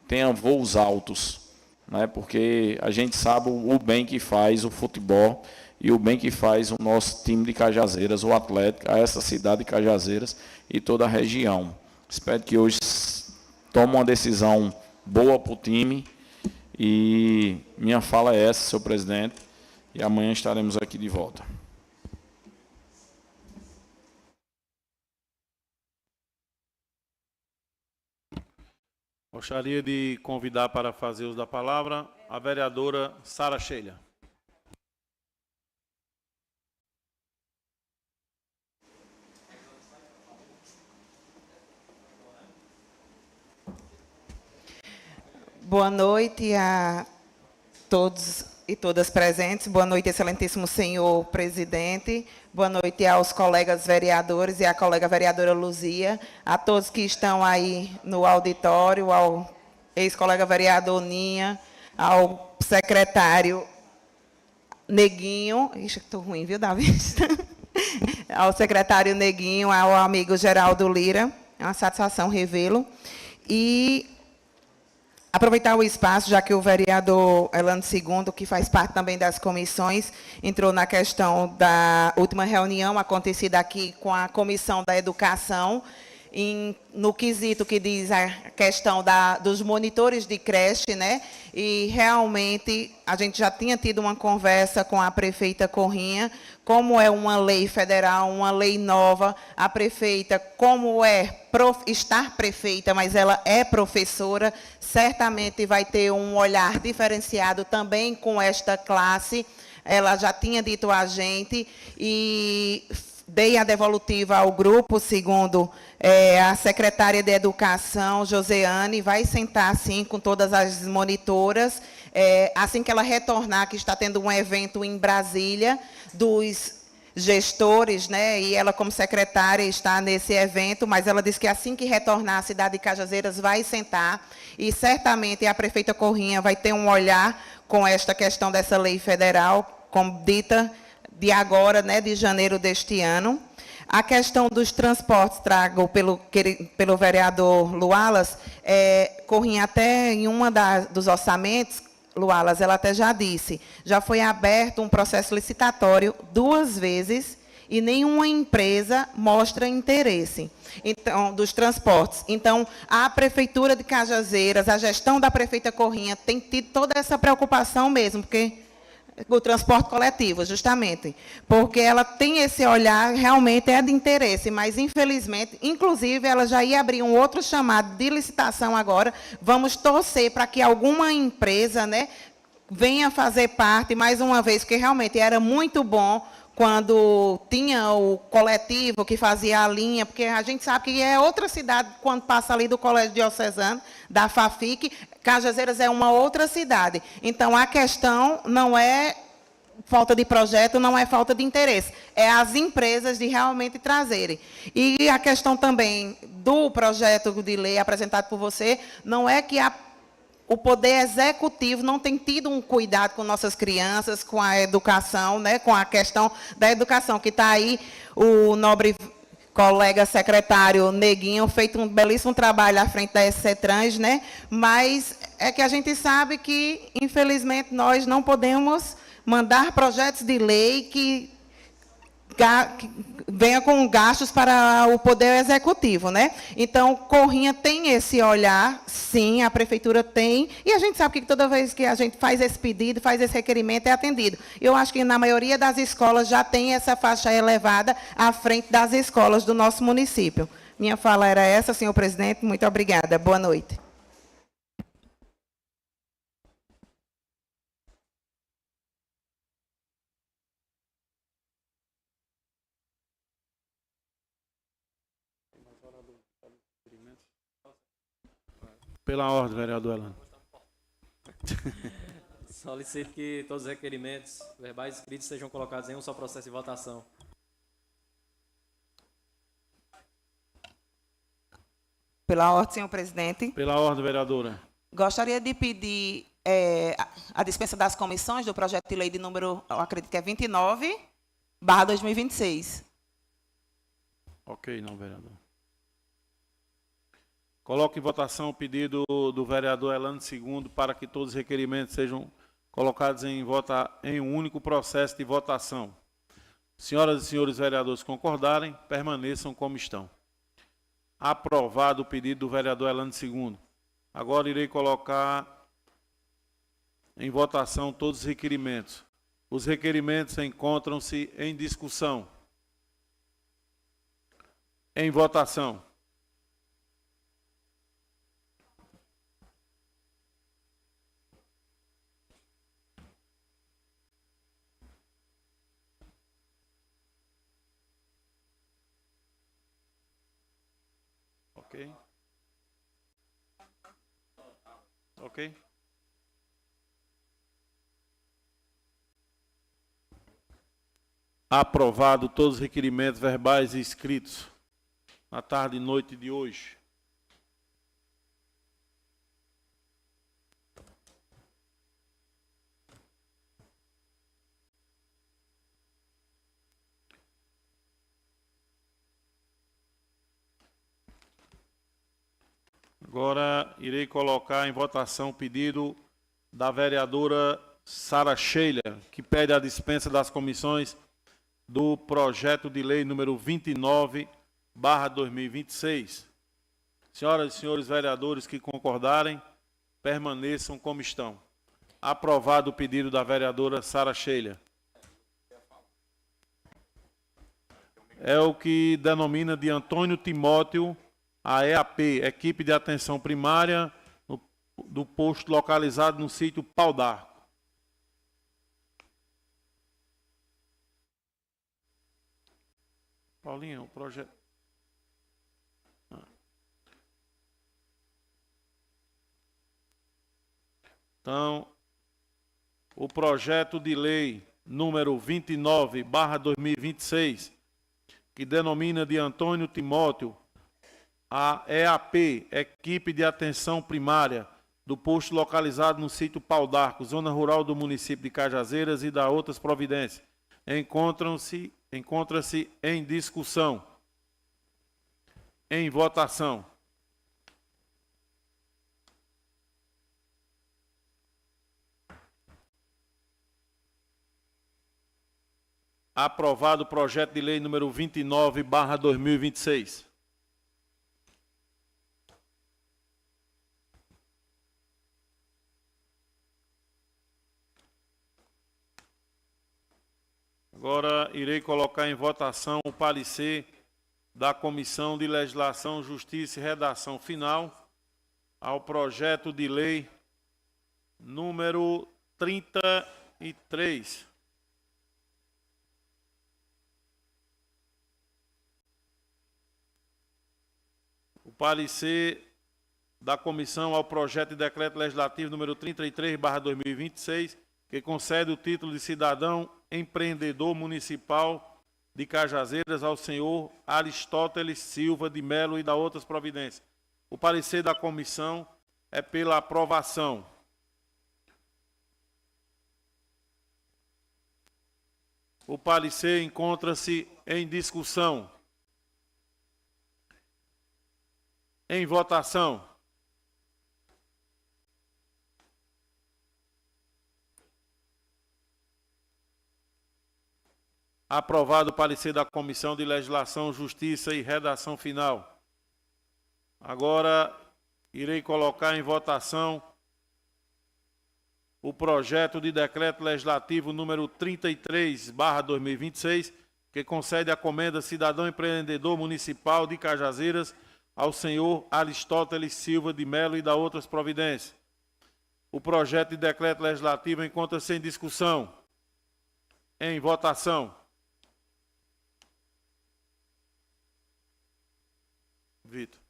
tenha voos altos, né? Porque a gente sabe o bem que faz o futebol e o bem que faz o nosso time de Cajazeiras, o Atlético, a essa cidade de Cajazeiras e toda a região. Espero que hoje tome uma decisão boa para o time e minha fala é essa, senhor presidente, e amanhã estaremos aqui de volta. Gostaria de convidar para fazer uso da palavra a vereadora Sara Sheila. Boa noite a todos e todas presentes. Boa noite, excelentíssimo senhor presidente. Boa noite aos colegas vereadores e à colega vereadora Luzia, a todos que estão aí no auditório, ao ex-colega vereador Ninha, ao secretário Neguinho, ixi, estou ruim, viu, Davi? Ao secretário Neguinho, ao amigo Geraldo Lira, é uma satisfação revê-lo. E aproveitar o espaço, já que o vereador Elano II, que faz parte também das comissões, entrou na questão da última reunião acontecida aqui com a Comissão da Educação, no quesito que diz a questão dos monitores de creche, né? E realmente a gente já tinha tido uma conversa com a prefeita Corrêa, como é uma lei federal, uma lei nova, a prefeita, como estar prefeita, mas ela é professora, certamente vai ter um olhar diferenciado também com esta classe. Ela já tinha dito a gente e dei a devolutiva ao grupo, segundo a secretária de Educação, Joseane, vai sentar, sim, com todas as monitoras, assim que ela retornar, que está tendo um evento em Brasília, dos gestores, né, e ela, como secretária, está nesse evento, mas ela disse que assim que retornar, a cidade de Cajazeiras vai sentar, e certamente a prefeita Corrêa vai ter um olhar com esta questão dessa lei federal, como dita, de agora, né, de janeiro deste ano. A questão dos transportes, trago pelo vereador Lualas, Corrêa até em uma dos orçamentos, Lualas, ela até já disse, já foi aberto um processo licitatório 2 vezes e nenhuma empresa mostra interesse, então, dos transportes. Então, a Prefeitura de Cajazeiras, a gestão da prefeita Corrêa tem tido toda essa preocupação mesmo, porque o transporte coletivo, justamente, porque ela tem esse olhar, realmente é de interesse, mas, infelizmente, inclusive, ela já ia abrir um outro chamado de licitação agora, vamos torcer para que alguma empresa, né, venha fazer parte, mais uma vez, porque realmente era muito bom quando tinha o coletivo que fazia a linha, porque a gente sabe que é outra cidade, quando passa ali do Colégio Diocesano, da FAFIC, Cajazeiras é uma outra cidade. Então, a questão não é falta de projeto, não é falta de interesse, é as empresas de realmente trazerem. E a questão também do projeto de lei apresentado por você, não é que o Poder Executivo não tem tido um cuidado com nossas crianças, com a educação, né, com a questão da educação, que está aí o nobre colega secretário Neguinho, feito um belíssimo trabalho à frente da SCTrans, né, mas é que a gente sabe que, infelizmente, nós não podemos mandar projetos de lei que venha com gastos para o Poder Executivo, né? Então, Corrêa tem esse olhar, sim, a Prefeitura tem, e a gente sabe que toda vez que a gente faz esse pedido, faz esse requerimento, é atendido. Eu acho que, na maioria das escolas, já tem essa faixa elevada à frente das escolas do nosso município. Minha fala era essa, senhor presidente. Muito obrigada. Boa noite. Pela ordem, vereador Elano. Solicito que todos os requerimentos verbais e escritos sejam colocados em um só processo de votação. Pela ordem, senhor presidente. Pela ordem, vereadora. Gostaria de pedir a dispensa das comissões do projeto de lei de número, eu acredito que é 29/2026. Ok, não, vereador. Coloco em votação o pedido do vereador Elano II para que todos os requerimentos sejam colocados em um único processo de votação. Senhoras e senhores vereadores concordarem, permaneçam como estão. Aprovado o pedido do vereador Elano II. Agora irei colocar em votação todos os requerimentos. Os requerimentos encontram-se em discussão. Em votação. Ok? Ok? Aprovado todos os requerimentos verbais e escritos na tarde e noite de hoje. Agora irei colocar em votação o pedido da vereadora Sara Sheila, que pede a dispensa das comissões do projeto de lei número 2023/2026. Senhoras e senhores vereadores que concordarem, permaneçam como estão. Aprovado o pedido da vereadora Sara Sheila. É o que denomina de Antônio Timóteo a EAP, Equipe de Atenção Primária, do posto localizado no sítio Pau d'Arco. Paulinho, o projeto... Então, o projeto de lei número 29/2026, que denomina de Antônio Timóteo a EAP, Equipe de Atenção Primária, do posto localizado no sítio Pau d'Arco, zona rural do município de Cajazeiras, e da outras providências, encontra-se em discussão. Em votação. Aprovado o projeto de lei número 29/2026. Agora irei colocar em votação o parecer da Comissão de Legislação, Justiça e Redação Final ao projeto de lei número 33. O parecer da comissão ao projeto de decreto legislativo número 33/2026, que concede o título de cidadão empreendedor municipal de Cajazeiras ao senhor Aristóteles Silva de Melo e da outras providências. O parecer da comissão é pela aprovação. O parecer encontra-se em discussão. Em votação. Aprovado o parecer da Comissão de Legislação, Justiça e Redação Final. Agora irei colocar em votação o projeto de decreto legislativo número 33/2026, que concede a comenda cidadão empreendedor municipal de Cajazeiras ao senhor Aristóteles Silva de Melo e da outras providências. O projeto de decreto legislativo encontra-se em discussão. Em votação. Vitor.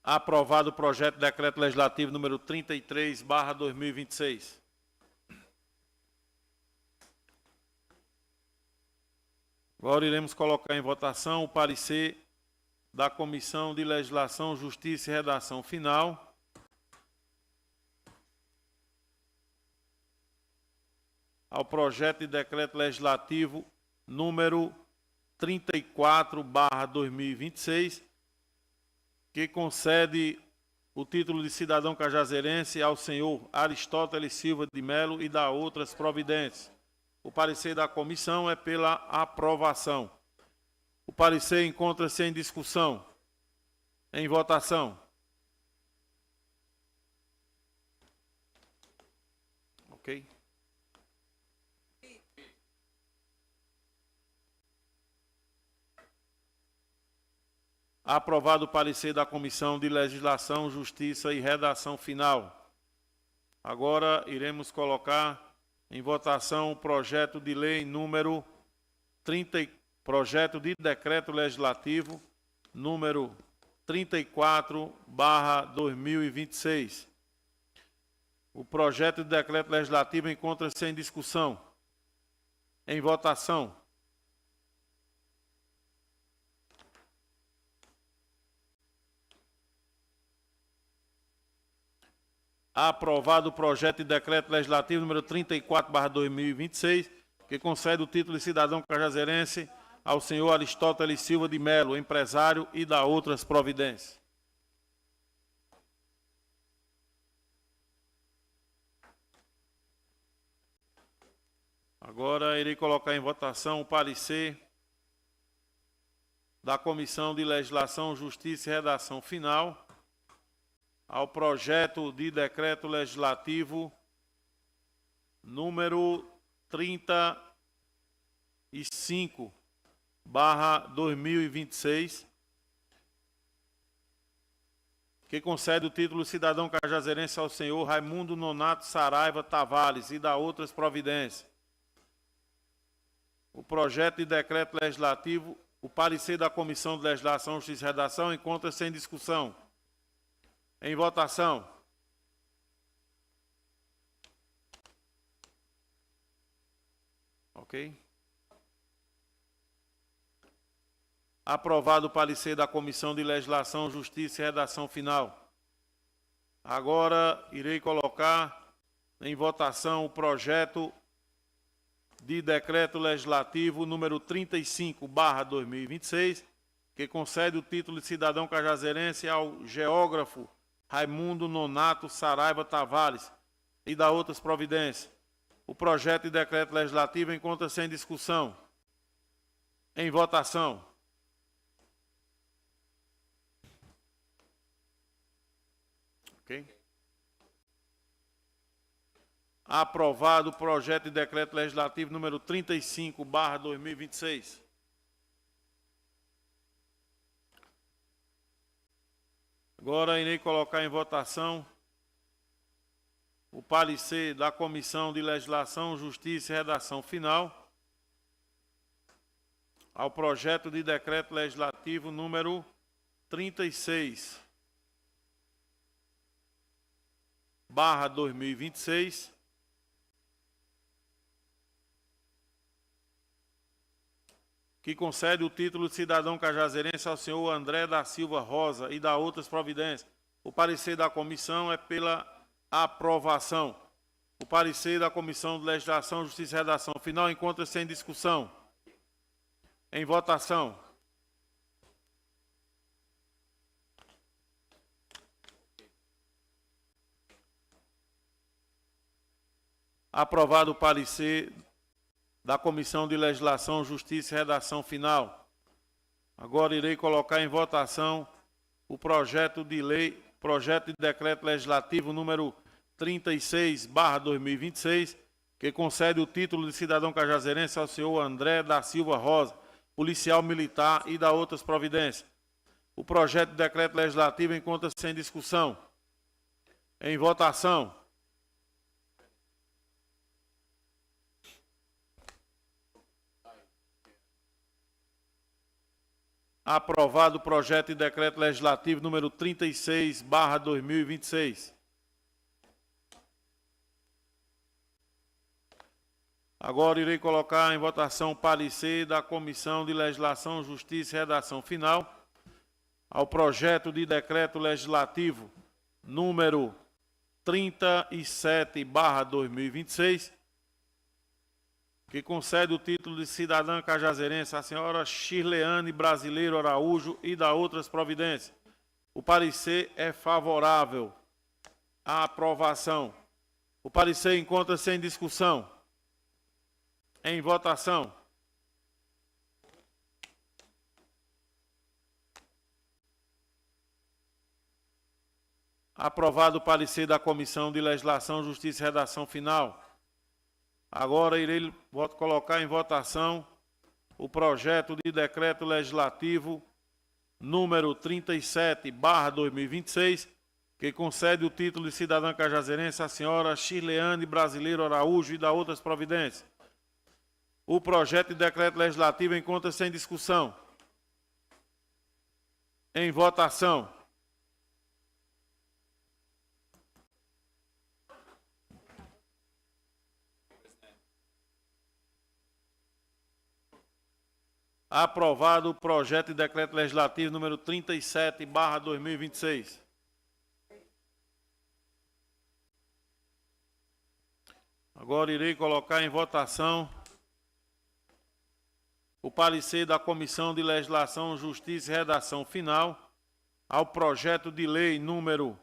Aprovado o projeto de decreto legislativo número 33/2026. Agora iremos colocar em votação o parecer da Comissão de Legislação, Justiça e Redação Final ao projeto de decreto legislativo número 34/2026, que concede o título de cidadão cajazeirense ao senhor Aristóteles Silva de Melo e da outras providências. O parecer da comissão é pela aprovação. O parecer encontra-se em discussão. Em votação. Ok? Aprovado o parecer da Comissão de Legislação, Justiça e Redação Final. Agora iremos colocar em votação o projeto de lei número 30, projeto de decreto legislativo número 34/2026. O projeto de decreto legislativo encontra-se em discussão. Em votação. Aprovado o projeto de decreto legislativo número 34/2026, que concede o título de cidadão cajazeirense ao senhor Aristóteles Silva de Melo, empresário, e da outras providências. Agora irei colocar em votação o parecer da Comissão de Legislação, Justiça e Redação Final ao projeto de decreto legislativo número 35/2026, que concede o título cidadão cajazeirense ao senhor Raimundo Nonato Saraiva Tavares e dá outras providências. O projeto de decreto legislativo, o parecer da Comissão de Legislação, Justiça e Redação encontra-se em discussão. Em votação. Ok? Aprovado o parecer da Comissão de Legislação, Justiça e Redação Final. Agora irei colocar em votação o projeto de decreto legislativo número 35/2026, que concede o título de cidadão cajazeirense ao geógrafo Raimundo Nonato Saraiva Tavares e dá outras providências. O projeto de decreto legislativo encontra-se em discussão. Em votação. Ok? Aprovado o projeto de decreto legislativo número 35/2026. Agora irei colocar em votação o parecer da Comissão de Legislação, Justiça e Redação Final ao projeto de decreto legislativo número 36/2026, que concede o título de cidadão cajazeirense ao senhor André da Silva Rosa e dá outras providências. O parecer da comissão é pela aprovação. O parecer da Comissão de Legislação, Justiça e Redação Final encontra-se em discussão. Em votação. Aprovado o parecer da Comissão de Legislação, Justiça e Redação Final. Agora irei colocar em votação o projeto de decreto legislativo número 36/2026, que concede o título de cidadão cajazeirense ao senhor André da Silva Rosa, policial militar e dá outras providências. O projeto de decreto legislativo encontra-se em discussão. Em votação. Aprovado o projeto de decreto legislativo número 36/2026. Agora irei colocar em votação o parecer da Comissão de Legislação, Justiça e Redação Final ao projeto de decreto legislativo número 37/2026, que concede o título de cidadã cajazeirense à senhora Shirleane Brasileiro Araújo e dá outras providências. O parecer é favorável à aprovação. O parecer encontra-se em discussão. Em votação. Aprovado o parecer da Comissão de Legislação, Justiça e Redação Final. Agora irei colocar em votação o projeto de decreto legislativo número 37/2026, que concede o título de cidadã cajazeirense à senhora Shirleane Brasileiro Araújo e dá outras providências. O projeto de decreto legislativo encontra-se em discussão. Em votação. Aprovado o projeto de decreto legislativo número 37/2026. Agora irei colocar em votação o parecer da Comissão de Legislação, Justiça e Redação Final ao projeto de lei número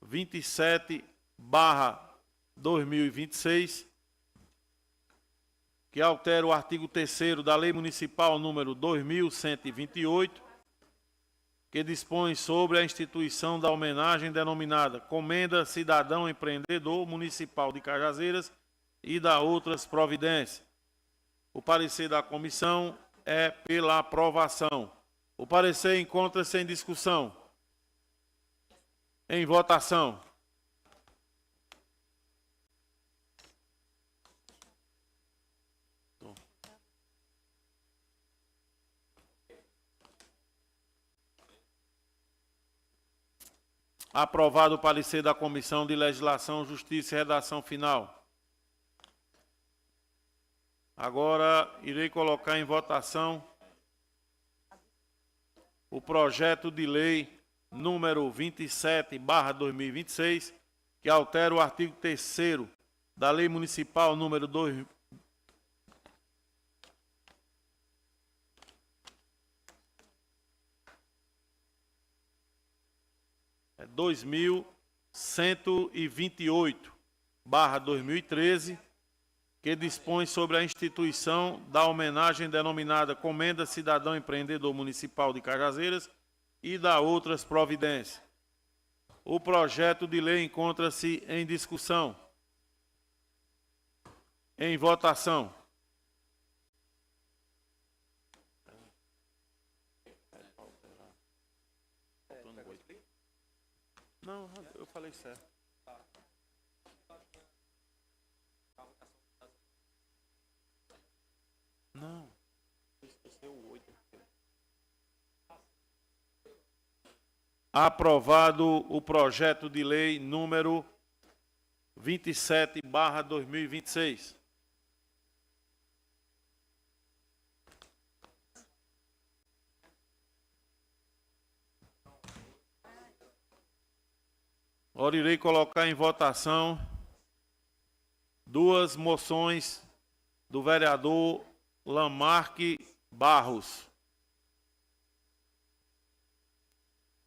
27/2026, que altera o artigo 3º da Lei Municipal número 2128, que dispõe sobre a instituição da homenagem denominada Comenda Cidadão Empreendedor Municipal de Cajazeiras e da outras providências. O parecer da comissão é pela aprovação. O parecer encontra-se em discussão. Em votação. Aprovado o parecer da Comissão de Legislação, Justiça e Redação Final. Agora irei colocar em votação o projeto de lei número 27/2026, que altera o artigo 3º da Lei Municipal número 2128/2013, que dispõe sobre a instituição da homenagem denominada Comenda Cidadão Empreendedor Municipal de Cajazeiras e da outras providências. O projeto de lei encontra-se em discussão. Em votação. Não, eu falei certo. Não. Esqueceu o 8. Aprovado o projeto de lei número 27/2026. Agora irei colocar em votação duas moções do vereador Lamarque Barros.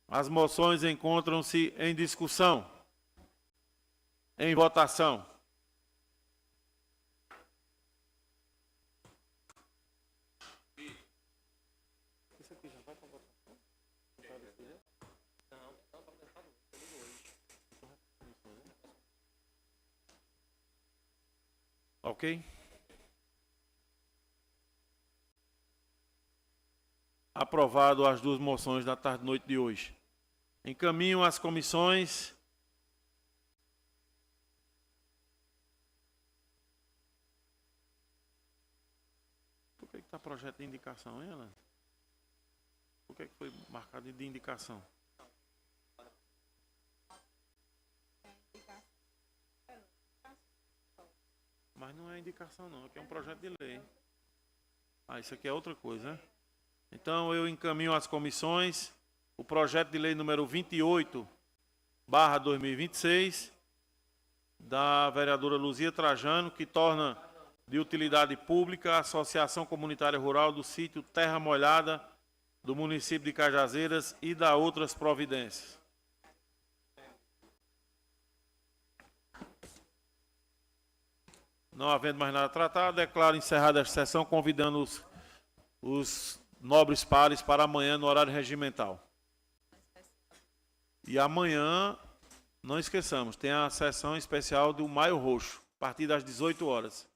As moções encontram-se em discussão. Em votação. Ok? Aprovado as duas moções da tarde e noite de hoje. Encaminho às comissões. Por que está projeto de indicação, hein, Ana? Por que foi marcado de indicação? Mas não é indicação não, aqui é um projeto de lei. Ah, isso aqui é outra coisa, né? Então eu encaminho às comissões o projeto de lei número 28/2026 da vereadora Luzia Trajano, que torna de utilidade pública a Associação Comunitária Rural do Sítio Terra Molhada do município de Cajazeiras e da outras providências. Não havendo mais nada tratado, declaro encerrada esta sessão, convidando os nobres pares para amanhã no horário regimental. E amanhã, não esqueçamos, tem a sessão especial do Maio Roxo, a partir das 18 horas.